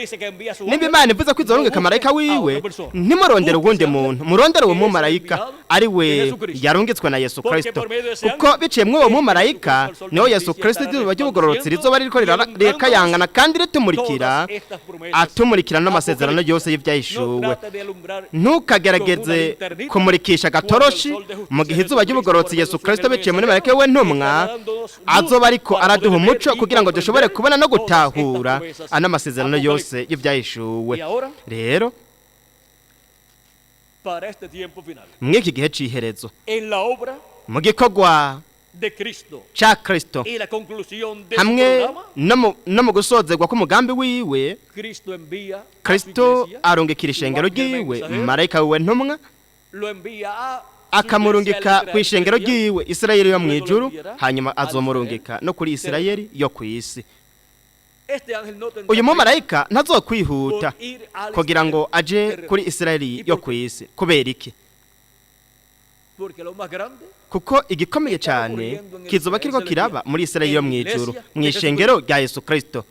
Nimba Imana ivuze ko izorongeka marayika wiwe, ntimurondere uwundi muntu, murondere uwo mumarayika ari we yarungitswe na Yesu Kristo, kuko biciye muri uwo mumarayika niho Yesu Kristo izuba ry'ubugororotsi rizoba ririko rirakayangana kandi ritumurikira, atumurikira n'amasezerano yose y'ibyahishuwe. Ntukagerageze kumurikisha gatoroshi mu gihe izuba ry'ubugororotsi Yesu Kristo biciye muri marayika we ntumwa azoba ariko araduha umuco kugira ngo dushobore kubona no gutahura ano masezerano yose y'ibyahishuwe. Rero mw'iki gihe c'iherezo mu gikorwa cha Kristo hamwe no mu gusozerwa k'umugambi wiwe, Kristo arungikira ishengero ryiwe marayika we ntumwa, akamurungika ku ishengero ryiwe Isirayeli yo mu ijuru, hanyuma azomurungika no kuri Isirayeli yo ku isi. Uyu mumarayika ntazokwihuta kugira ngo aje kuri Isirayeli yo ku isi. Kubera iki? Kuko igikomeye cyane kizoba kiriko kiraba muri Isirayeli yo mu ijuru, mu ishengero rya Yesu Kristo.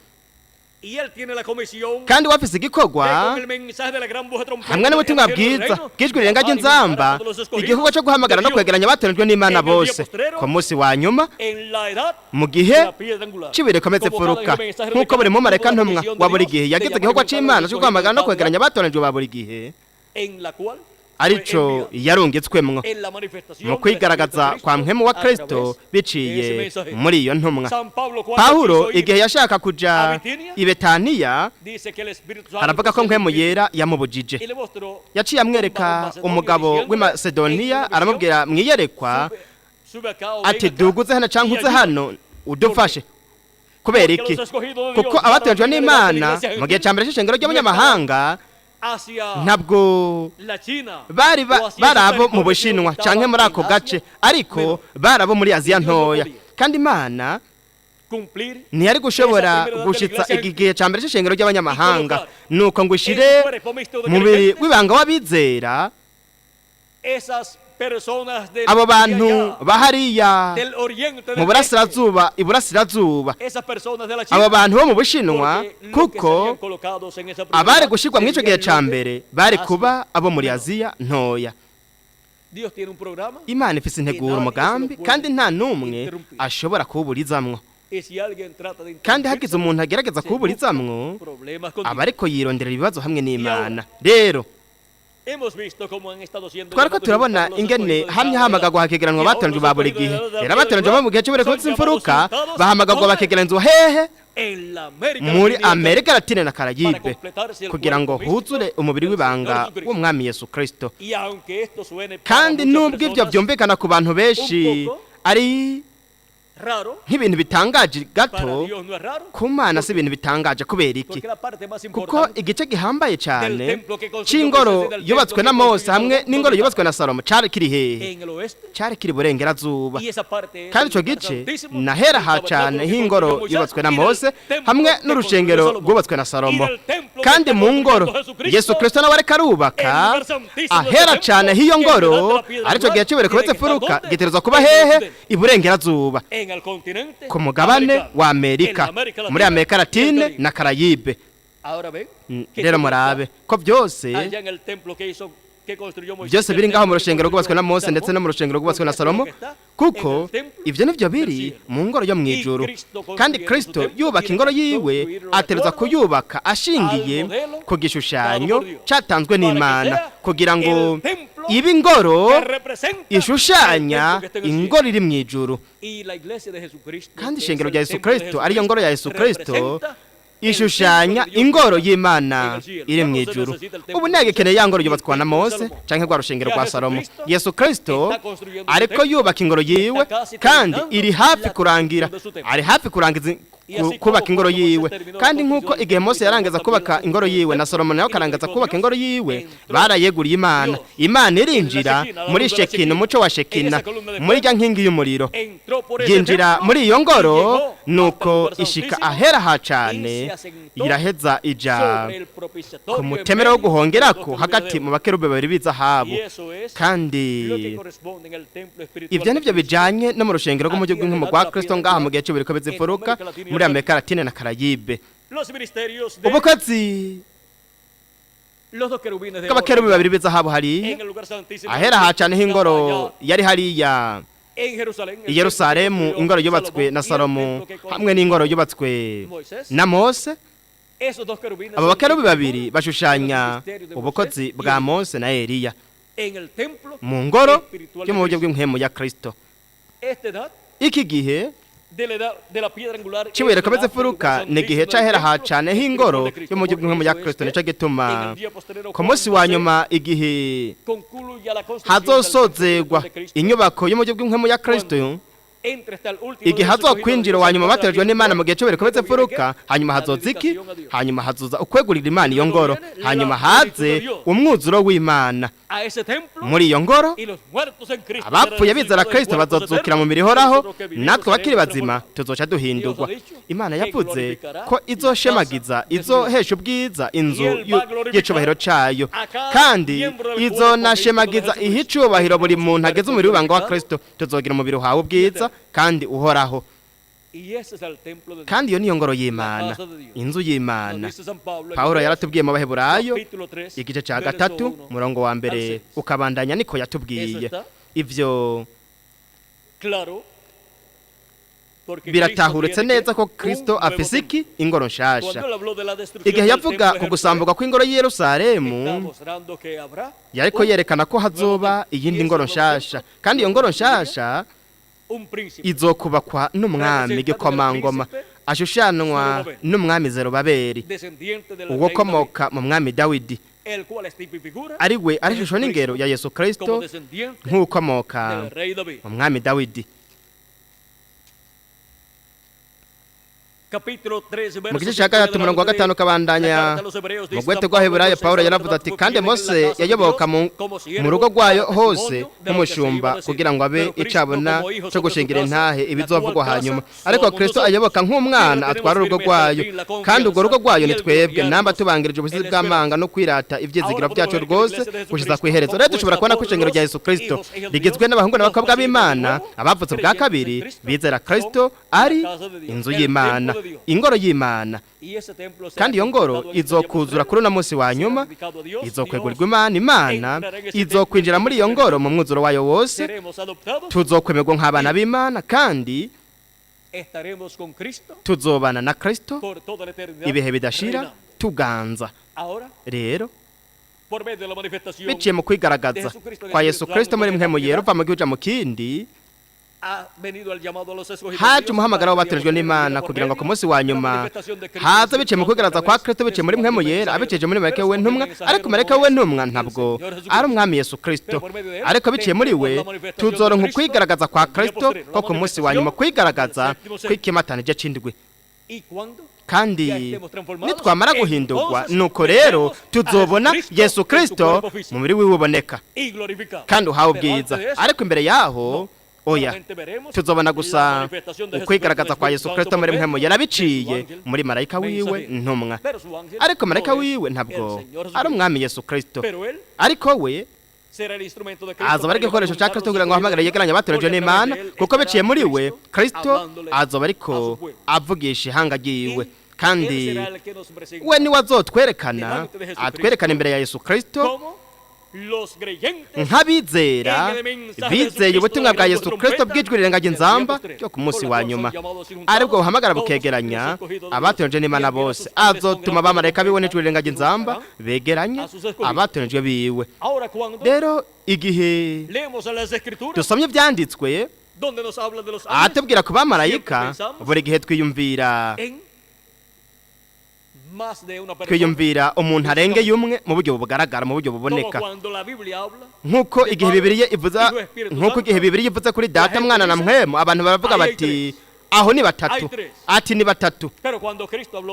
Y él tiene la comisión kandi wafise igikorwa con el mensaje de la gran voz de trompeta hamwe n'ubutumwa bwiza bw'ijwi rirenga ry'inzamba igikorwa cyo guhamagara no kwegeranya abatoranyijwe n'Imana bose ku munsi wa nyuma en la edad mu de gihe la piedra angular. cibire komeze furuka nk'uko buri mumarayika ntumwa wa buri gihe yagize igikorwa c'Imana cyo guhamagara no kwegeranya abatoranyijwe ba buri gihe En la cual arico yarungitswemwo en la manifestación mu de la kwigaragaza Espíritu kwa Cristo mpemu wa a Kristo través de biciye ese mensaje. muri iyo ntumwa San Pablo cuando Pawulo quiso ir, igihe yashaka kuja i Betaniya dice que el Espíritu Santo haravuga ko se mpemu le- yera yamubujije y le mostró yaciye amwereka umugabo w'i Masedoniya aramubwira mwiyerekwa sube acá o ati ven acá, duguze hano cyangwa y uze ayuda. hano udufashe kubera Porque iki los escogidos de Dios kuko van a abatoranyijwe venir n'Imana de la mu gihe cya mbere cy'ishengero ry'abanyamahanga hacia ntabwo la China bari o hacia bari ese abo mu territorio Bushinwa que canke estaba muri en ako Asia, gace ariko bari abo muri Aziya ntoya kandi Imana cumplir ntiyari gushobora gushitsa igihe cya mbere cy'ishengero ry'abanyamahanga nuko ngo ishire mubiri w'ibanga w'abizera esas personas del abo bantu allá, bahariya del oriente mu del burasirazuba iburasirazuba este, esas personas de la China abo bantu bo mu Bushinwa porque los que kuko serían colocados en esa primera abari edad gushirwa muri ico gihe serían ca los de mbere bari Asia. kuba abo muri Aziya ntoya Dios tiene un programa Imana ifise integuro umugambi kandi nta n'umwe ashobora kuwuburizamwo y si alguien trata de kandi interrumpir, hagize umuntu agerageza se kuwuburizamwo problemas con aba ariko yironderera ibibazo hamwe n'Imana rero hemos visto cómo han estado siendo twariko llamados turabona los ingene escogidos de hamwe cada hamagarwa edad. hakegeranwa Y aún abatoranyijwe los ba buri escogidos gihe de la edad rero abatoranyijwe bo mu gihe cy'ubureko son cy'imfuruka llamados sentados bahamagarwa ¿dónde? bakegeranyizwa hehe En la América muri Latina, Amerika Latine na para Karayibe completarse el kugira ngo cuerpo místico huzure umubiri del w'ibanga Señor Jesucristo. w'umwami Yesu Kristo Y aunque esto suene para kandi muchas nubwo ibyo personas byumvikana ku bantu benshi un poco ari raro, nk'ibintu bitangaje para gato Dios no es raro, ku Mana si ibintu bitangaje kubera iki porque la parte más kuko importante igice gihambaye cyane del templo que construyó c'ingoro Moisés, del yubatswe templo na que Mose construyó hamwe Salomón, n'ingoro ¿dónde yubatswe na Salomo cari kiri hehe en el oeste, cari kiri burengerazuba y esa parte es kandi el ico lugar gice santísimo, nahera el ha tabernáculo cane que h'ingoro construyó Moisés, yubatswe na y del Mose templo hamwe que n'urushengero construyó Salomón, rwubatswe na Salomo y del templo kandi que mu construyó ngoro Jesucristo, Yesu Kristo nawe ariko arubaka el lugar santísimo ahera del cane templo, h'iyo que ngoro es la piedra arico gihe angular, cy'ubureko tiene que estar furuka ¿dónde? gitegerezwa kuba En el hehe occidente, iburengerazuba en el continente ku mugabane americano, wa en Amerika la América muri Latina Amerika y el Latine Caribe. na Karayibe Ahora ven que rero todo murabe está ko byose allá en el templo que hizo que construyó Moisés, byose el biri ngaho mu templo que rushengero rwubatswe na construyó Mose ndetse no mu rushengero rwubatswe na porque esto es lo Salomo que está kuko en el templo ivyo nivyo del biri cielo. mu ngoro yo mu Y ijuru Cristo kandi construyendo Kristo su templo yubaka tiene ingoro que yiwe construirlo ategerezwa de acuerdo kuyubaka ashingiye al modelo ku dado gishushanyo por Dios. cyatanzwe Para que n'Imana sea kugira ngo el templo ibe ingoro que representa ishushanya el templo que está en el ingoro iri mu ijuru y la iglesia de Jesucristo kandi que ishengero es rya el Yesu templo de Kristo ariyo ngoro ya Yesu Kristo representa ishushanya ingoro y'Imana iri mu ijuru ubu ntagikeneye ya ngoro yubatswe na Mose canke rwa rushengero rwa Salomo Yesu Kristo ariko yubaka ingoro yiwe kandi iri hafi kurangira ari hafi kurangiza kubaka ingoro yiwe kandi nk'uko igihe Mose yarangiza kubaka ingoro yiwe na Salomo nawe akarangiza kubaka ingoro yiwe barayeguriye Imana Imana irinjira muri Shekina umuco wa Shekina muri rya nkingi y'umuriro yinjira muri iyo ngoro nuko ishika ahera ha cane iraheza ija ku mutemero wo guhongerako hagati mu bakerubi babiri b'izahabu kandi ivyo nivyo bijanye no mu rushengero rw'umujyi w'inkomo rwa Kristo ngaha mu gihe cy'uburiko bizifuruka muri Amerika Latine na Karayibe ubukozi bw'abakerubi babiri b'izahabu hariya ahera ha cane h'ingoro yari hariya i Yerusalemu ingoro yubatswe na Salomo hamwe n'ingoro yubatswe na Mose abo bakerubi babiri bashushanya ubukozi bwa Mose na Eliya mu ngoro yo mu buryo bw'impwemu ya Kristo iki gihe cy'ibuye rikomeze furuka ni igihe c'ahera ha cane h'ingoro yo mu buryo bw'impwemu ya Kristo nico gituma ku munsi wa nyuma igihe hazosozegwa inyubako yo mu buryo bw'impwemu ya Kristo igihe hazokwinjira wa nyuma baterejwe n'Imana mu gihe cy'ubureko bikomeze furuka hanyuma hazoza iki hanyuma hazoza ukwegurira Imana iyo ngoro hanyuma haze umwuzuro w'Imana muri iyo ngoro abapfuye bizera Kristo bazozukira mu miri ihoraho natwe bakiri bazima tuzoca duhindurwa Imana yavuze ko izoshemagiza izohesha ubwiza inzu y'icubahiro cayo kandi izonashemagiza ihicubahiro buri muntu ageze umubiri w'ibanga wa Kristo tuzogira umubiri uhawe ubwiza kandi uhoraho Y ese es el templo de Dios. kandi iyo niyo ngoro y'Imana, inzu y'Imana. Pawulo yaratubwiye mu Baheburayo igice cya 3 murongo wa mbere ukabandanya niko yatubwiye. Ivyo biratahuritse neza ko Kristo afise iki ingoro nshasha. Igihe yavuga ku gusambuka kw'ingoro y'i Yerusalemu, yariko yerekana ko hazoba iyindi ngoro nshasha, kandi iyo ngoro nshasha izokubakwa n'umwami gikomangoma ashushanwa n'umwami Zerubabeli, uwo komoka mu mwami Dawidi, ari we ari ishusho n'ingero ya Yesu Kristo nk'ukomoka mu mwami Dawidi. Mu gice cya 3 murongo wa 5 kabandanya mu gwete rw'Aheburayo, Pawulo yaravuze ati kandi Mose yayoboka mu rugo rwayo hose nk'umushumba kugira ngo abe icabona cyo gushingira intahe ibizovugwa hanyuma, ariko Kristo ayoboka nk'umwana atwara urugo rwayo, kandi urwo rugo rwayo ni twebwe, namba tubangirije ubusizi bw'amanga no kwirata ivyizigiro byacu rwose gushiza ku iherezo. Rero dushobora kubona ko ishengero rya Yesu Kristo rigizwe n'abahungu n'abakobwa b'Imana abavutse bwa kabiri bizera Kristo ari inzu y'Imana, ingoro y'Imana. Kandi iyo ngoro izokuzura kuri uno munsi wa nyuma, izokwegurirwa Imana izokwinjira muri iyo ngoro mu mwuzuro wayo wose, tuzokwemerwa nk'abana b'Imana, kandi tuzobana na Kristo ibihe bidashira tuganza. Rero biciye mu kwigaragaza kwa Yesu Kristo muri mwe mu yero uva mu gihugu mu kindi, haje umuhamagaro w'abatorejwe n'Imana kugira ngo ku munsi wa nyuma haza biciye mu kwigaragaza kwa Kristo biciye muri mwe mu yera abiceje muri mareke we ntumwa, ariko mareke we ntumwa ntabwo ari umwami Yesu Kristo, ariko biciye muri we tuzoronka kwigaragaza kwa Kristo ko ku munsi wa nyuma kwigaragaza kw'ikimatanije c'indwi. Kandi nitwamara guhindurwa, nuko rero tuzobona Yesu Kristo mu muri wiwe uboneka kandi uhawe ubwiza, ariko imbere yaho oya tuzobona gusa ukwigaragaza kwa Yesu Kristo muri mwe yarabiciye muri marayika wiwe ntumwa, ariko marayika wiwe ntabwo ari umwami Yesu Kristo, ariko we azoba ari igikoresho cya Kristo kugira ngo ahamagare yegeranye abatorejwe n'Imana, kuko biciye muri we Kristo azoba ariko avugisha ihanga ryiwe, kandi we niwe azotwerekana atwerekana imbere ya Yesu Kristo nk'abizera bizeye ubutumwa bwa Yesu Kristo bw'ijwi rirengaje inzamba cyo ku munsi wa nyuma, aribwo buhamagara bukegeranya abatorejwe n'Imana bose, azotuma abamarayika biwe n'ijwi rirengaje inzamba begeranye abatorejwe biwe. Rero igihe dusomye ivyanditswe atubwira ku bamarayika, buri gihe twiyumvira umuntu arengeye umwe mu buryo bugaragara, mu buryo buboneka, nk'uko igihe Bibiliya ivuze kuri Data, Mwana na Mpwemu, abantu baravuga bati aho ni batatu, ati ni batatu.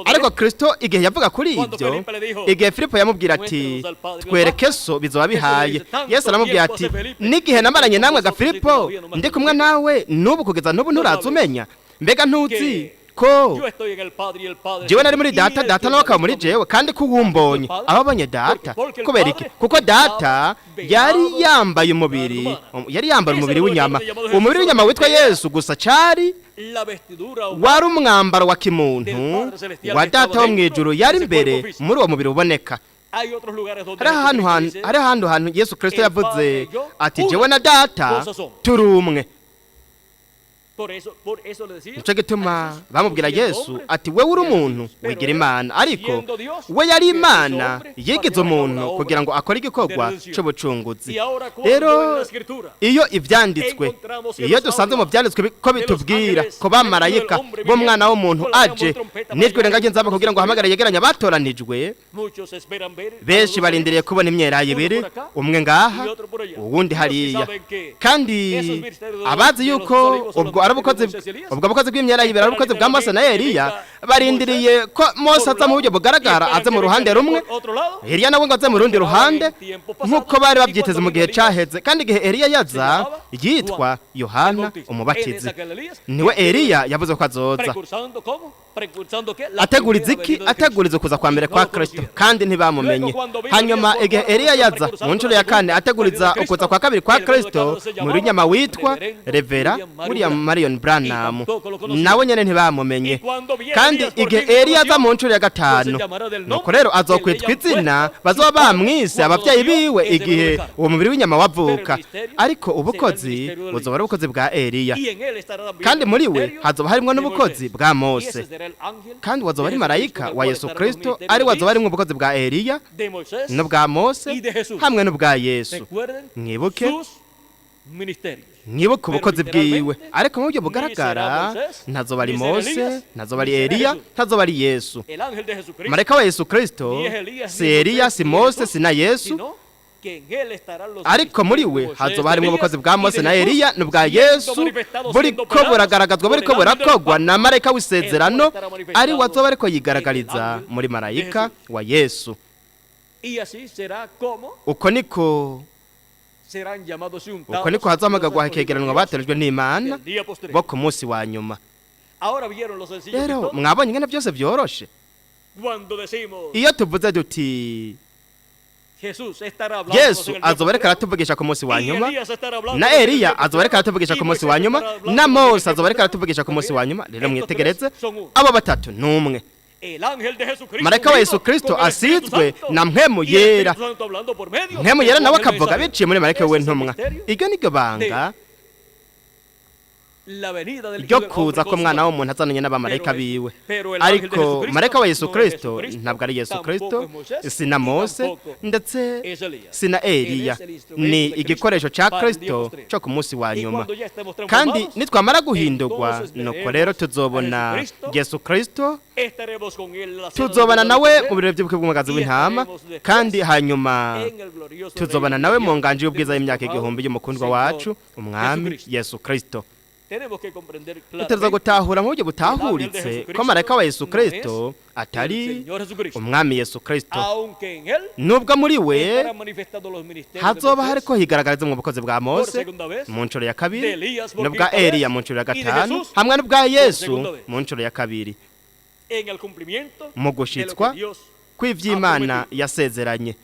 Ariko Kristo igihe yavuga kuri ibyo, igihe Filipo yamubwira ati twereke so bizoba bihaye, Yesu aramubwira ati n'igihe namaranye namwe ga Filipo ndi kumwe nawe n'ubu kugeza n'ubu nturazumenya, mbega ntuzi ko jewe nari muri Data, Data nawe akaba muri jewe, kandi ko wumbonye ababonye Data. Kubera iki? Kuko Data yari yambaye umubiri w'inyama, umubiri w'inyama witwa Yesu gusa cari wari umwambaro wa kimuntu wa Data wo mwijuru yari imbere muri uwo mubiri uboneka. Hari ahantu Yesu Kristo yavuze ati jewe na Data turi umwe. Nico gituma bamubwira Yesu ati wewe uri umuntu wigira Imana, ariko we yari Imana yigize umuntu kugira ngo akore igikorwa cy'ubucunguzi. Rero iyo ivyanditswe, iyo dusanze mu vyanditswe ko bitubwira ko bamarayika bo mwana w'umuntu aje nijwe rengaje nzamba kugira ngo ahamagare yegeranya batoranijwe, benshi barindiriye kubona imyerayi ibiri, umwe ngaha uwundi hariya, kandi abazi yuko ubwo ubwo bukozi bw'imyerayi ibiri ari ubukozi bwa Mose na Eliya, barindiriye ko Mose aza mu buryo bugaragara, aze mu ruhande rumwe, Eliya nawe ngo aze mu rundi ruhande, nk'uko bari babyiteze mu gihe caheze. Kandi igihe Eliya yaza yitwa Yohana Umubatizi, niwe Eliya yavuze ko azoza ateguriza iki? Ateguriza kuza kwa mbere kwa Kristo, kandi ntibamumenye. Hanyuma igihe Eliya yaza mu nshuro ya kane ateguriza ukuza kwa kabiri kwa Kristo, muri nyama witwa Revera William Marion Branham nawe nyene ntibamumenye kandi igihe Eliya aza mu ncuro ya gatanu nuko rero azokwitwa izina bazoba bamwise abavyeyi biwe igihe uwo mubiri w'inyama wavuka ariko ubukozi buzoba ari ubukozi bwa Eliya kandi muri we hazoba harimwo n'ubukozi bwa Mose kandi wazoba ari marayika wa Yesu Kristo ari wazoba arimwo ubukozi bwa Eliya n'ubwa Mose hamwe n'ubwa Yesu mwibuke ubukozi bwiwe ariko mu buryo bugaragara ntazoba ari Mose ntazoba ari Eliya ntazoba ari Yesu marayika wa Yesu Kristo si Eliya si Mose si na Yesu ariko muri we hazoba harimo ubukozi bwa Mose na Eliya n'ubwa Yesu buriko buragaragazwa buriko burakogwa na marayika w'isezerano ari wazoba ariko yigaragariza muri marayika wa Yesu uko niko hazamagagwa hakegeranwa baterejwe n'Imana bo ku munsi wa nyuma rero mwabonye ingene byose byoroshe iyo tuvuze duti Yesu azoba ariko aratuvugisha ku munsi wa nyuma na Eliya azoba ariko aratuvugisha ku munsi wa nyuma na Mose azoba ariko aratuvugisha ku munsi wa nyuma rero mwitegereze abo batatu numwe marayika wa Yesu Kristo asizwe na mpwemu yera nawe akavuga biciye muri marayika w'intumwa iryo niryo banga ryo kuza ko mwana w'umuntu azananye n'abamarayika biwe ariko marayika wa Yesu Kristo ntabwo ari Yesu Kristo si na Mose ndetse si na Eliya ni igikoresho cya Kristo cyo ku munsi wa nyuma kandi nitwamara guhindurwa nuko rero tuzobona Yesu Kristo tuzobana nawe mu birori by'ubukwe bw'umwagazi w'intama kandi hanyuma tuzobana nawe mu nganje y'ubwiza y'imyaka 1000 y'umukundwa wacu umwami Yesu Kristo Uteza gutahura mu buryo butahuritse ko marayika wa Yesu Kristo atari umwami Yesu Kristo nubwo muri we hazoba hariko higaragariza mu bukozi bwa Mose mu ncuro ya kabiri n'ubwa Eliya mu ncuro ya gatanu hamwe n'ubwa Yesu mu ncuro ya kabiri mu gushitswa kw'ivy'Imana yasezeranye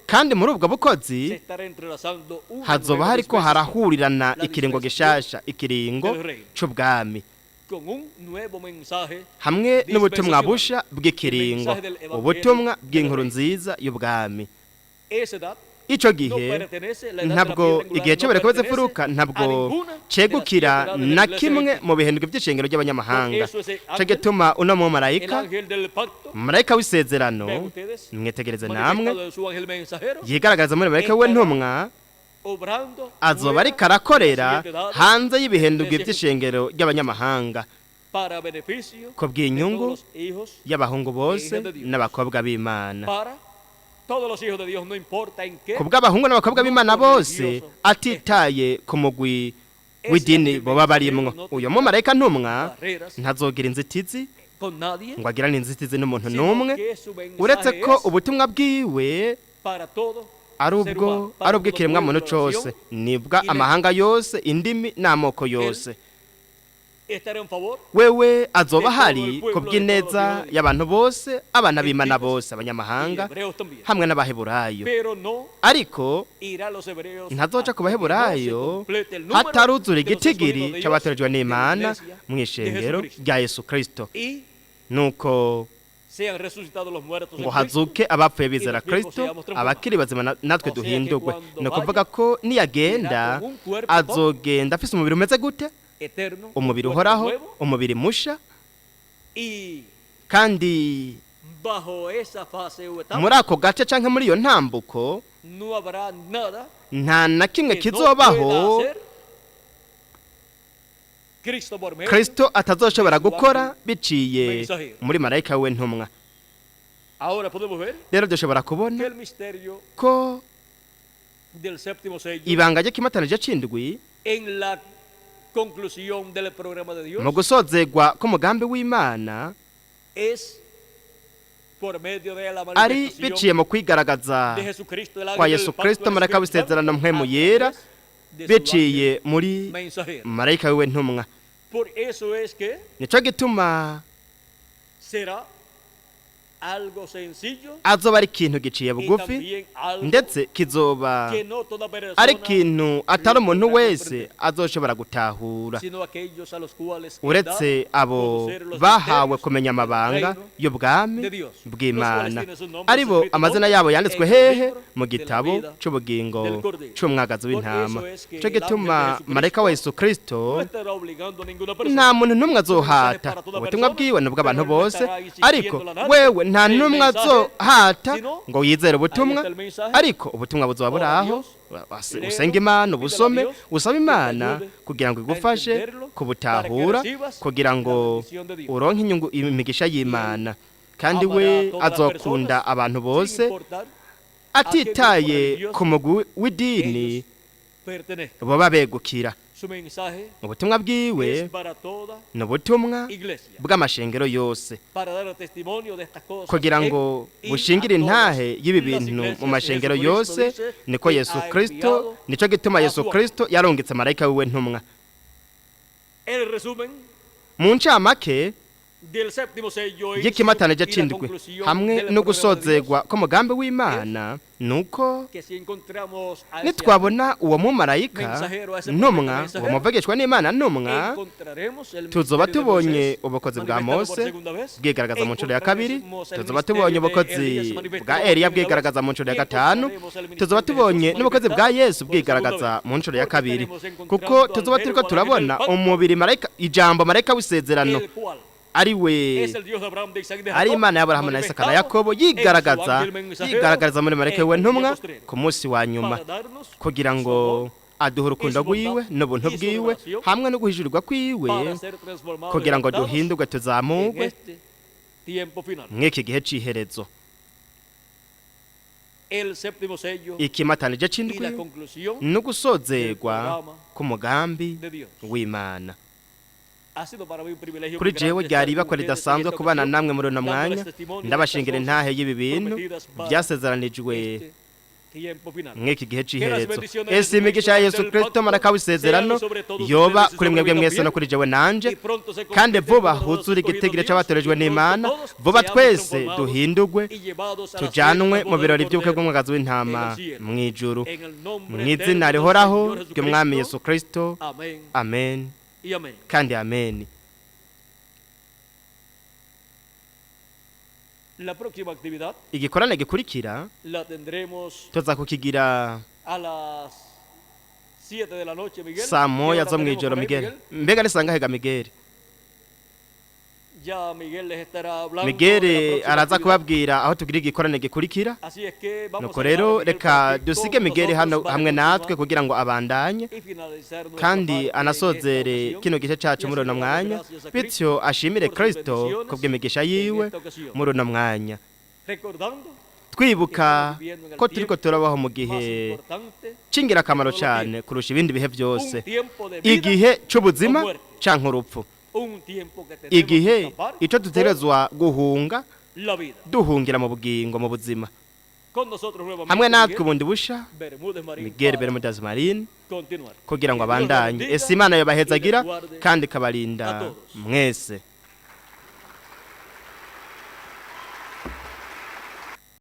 kandi muri ubwo bukozi hazoba hariko harahurirana ikiringo gishasha ikiringo c'ubwami hamwe n'ubutumwa busha bw'ikiringo ubutumwa bw'inkuru nziza y'ubwami ico gihe ntabwo igihe cyo berekoze furuka ntabwo cegukira na kimwe mu bihendwe by'ishengero ry'abanyamahanga cyo gituma uno mu marayika w'isezerano mwetegereze namwe yigaragaza muri marayika w'intumwa azoba ari karakorera hanze y'ibihendwe by'ishengero ry'abanyamahanga ko bw'inyungu y'abahungu bose n'abakobwa b'Imana kubw'abahungu n'abakobwa b'Imana bose atitaye ku mugwi w'idini boba barimwo uyo mu marayika ntumwa ntazogira inzitizi ngo agirane inzitizi n'umuntu n'umwe uretse ko ubutumwa bwiwe ari ubw'ikiremwa muntu cose nibwa amahanga yose indimi n'amoko yose wewe azoba hari kubw'ineza y'abantu bose abana b'Imana bose abanyamahanga hamwe n'abaheburayo ariko ntazoca ku baheburayo hataruzura igitigiri c'abatorejwe n'Imana mu ishengero rya Yesu Kristo nuko ngo hazuke abapfuye bizera Kristo abakiri bazima natwe duhindurwe no kuvuga ko niyagenda azogenda afise umubiri umeze gute umubiri uhoraho umubiri musha kandi muri ako gace canke muri iyo ntambuko nta na kimwe kizobaho Kristo atazoshobora gukora biciye muri marayika w'intumwa rero dushobora kubona ko ibanga ry'ikimatanije c'indwi mu gusozegwa k'umugambi w'Imana ari biciye mu kwigaragaza kwa Yesu Kristo marayika w'isezerano mpwemu yera biciye muri marayika w'intumwa nico gituma algo sencillo azoba ari ikintu giciye y bugufi también algo ndetse kizoba que no toda persona ari ikintu atari umuntu logra wese comprender, azoshobora gutahura sino aquellos a los cuales es uretse dado abo conocer los bahawe misterios kumenya del amabanga reino y'ubwami de Dios, bw'Imana los cuales tienen sus nombres aribo escritos amazina donde? yabo yanditswe En el hehe libro mu de la gitabo vida c'ubugingo del Cordero. c'umwagazi Por w'intama eso es que cyo el ángel gituma de Jesucristo marayika wa Yesu no Kristo estará obligando a ninguna persona. nta muntu n'umwe Su mensaje azohata para toda ubutumwa persona, bwiwe ni bw'abantu pero no bose estará ariko insistiendo a nadie. wewe nta El n'umwe mensaje, azohata sino, ngo yizere ubutumwa ahí está el mensaje. ariko ubutumwa buzoba buri Ora aho Dios, usenga Imana pídele a ubusome Dios usaba que te Imana ayude kugira ngo a igufashe entenderlo, kubutahura para que recibas kugira ngo la bendición de Dios. uronke inyungu imigisha y'Imana kandi amará we a todas las azokunda personas, abantu sin bose importar atitaye grupo ku mugwi w'idini ellos pertenezcan. baba begukira Su mensaje ubutumwa bwiwe es para toda ni ubutumwa iglesia, bw'amashengero yose para dar testimonio de estas cosas kugira en ngo y bushingire a todas intahe y'ibi las bintu iglesias mu que mashengero Jesucristo yose dice niko que Yesu ha Kristo enviado nico gituma a Yesu su Kristo yarungitse marayika wiwe ntumwa el resumen mu ncamake del séptimo sello y'ikimatanije y la cindwi conclusión hamwe del no programa de Dios, gusozegwa k'umugambi w'Imana nuko que si encontramos a ese nitwabona uwo mumarayika mensajero, a ese ntumwa profeta uwo mensajero, muvugishwa n'Imana ntumwa encontraremos el tuzoba ministerio de tubonye Moisés ubukozi bwa manifestado por Mose segunda vez, bwigaragaza mu nshuro ya kabiri encontraremos el tuzoba ministerio tubonye de ubukozi Elías manifestado bwa por Eliya primera bwigaragaza mu nshuro ya vez, gatanu encontraremos el ministerio tuzoba de tubonye Jesús n'ubukozi bwa manifestado Yesu por bwigaragaza segunda vez, mu nshuro ya porque kabiri tenemos encontrando kuko al tuzoba verbo, turiko al turabona ángel del umubiri marayika ijambo marayika w'isezerano el cual ari we es el Dios de Abraham, de Isaac y de ari Jacob, Imana y'Aburahamu na Isaka na Yakobo yigaragaza muri marayika we ntumwa ku munsi wa nyuma para darnos kugira su ngo amor, aduhe urukundo rwiwe n'ubuntu bwiwe hamwe no guhishurirwa kwiwe para ser transformados y kugira ngo adaptados duhindurwe en tuzamurwe este tiempo final. mw'iki gihe c'iherezo El séptimo sello ikimatanije y c'indwi la conclusión no gusozegwa k'umugambi de Dios. w'Imana Ha sido para mí un privilegio kuri muy jewe grande ryari estar ibakwa con ustedes ridasanzwe en esta kubana ocasión, namwe muri uno dándoles mwanya testimonio de ndabashingira estas intahe cosas y'ibi bintu prometidas para byasezeranijwe este tiempo final. mw'iki gihe Que las c'iherezo bendiciones de ese imigisha ya Yesu del Kristo pacto maraka w'isezerano sean sobre todos yoba ustedes y kuri sobre mwebwe mí mwese no también, kuri jewe nanje y pronto se kandi complete vuba el número de huzura los igitigiri escogidos c'abatorejwe de Dios, y n'Imana pronto todos vuba seamos twese transformados duhindurwe y llevados a la tujanwe cena mu birori del by'ubukwe Cordero bw'umwagazi w'intama en el cielo. mw'ijuru En el nombre mu izina eterno del rihoraho Señor ry'umwami Jesucristo. Yesu Kristo Amén amen y amén. kandi amen. La próxima actividad igikorane gikurikira la tendremos tuza kukigira a las 7 de la noche, Miguel. saa ¿Qué moya hora zo tenemos mw'ijoro por ahí, Miguel mbega ni sangahe ga Miguel Ya Miguel les estará hablando Miguel de la próxima araza actividad. kubabwira aho tugira igikorane gikurikira Así es que vamos nuko a dejar a rero Miguel reka para que dusige con Miguel nosotros hano vaya hamwe a natwe continuar kugira ngo abandanye y finalizar nuestra kandi parte en anasozere esta kino ocasión. gice cacu Y muri uno así mwanya damos gracias a bityo Cristo ashimire por sus Kristo bendiciones kubw'imigisha en yiwe esta ocasión. muri uno mwanya Recordando twibuka ko turiko turabaho mu gihe c'ingirakamaro cyane kurusha ibindi bihe byose igihe c'ubuzima canke urupfu igihe ico dutegerezwa guhunga duhungira mu bugingo mu buzima hamwe natwe ubundi busha Miguel Bermudez Marine kugira ngo abandanye ese Imana yobahezagira kandi ikabarinda mwese.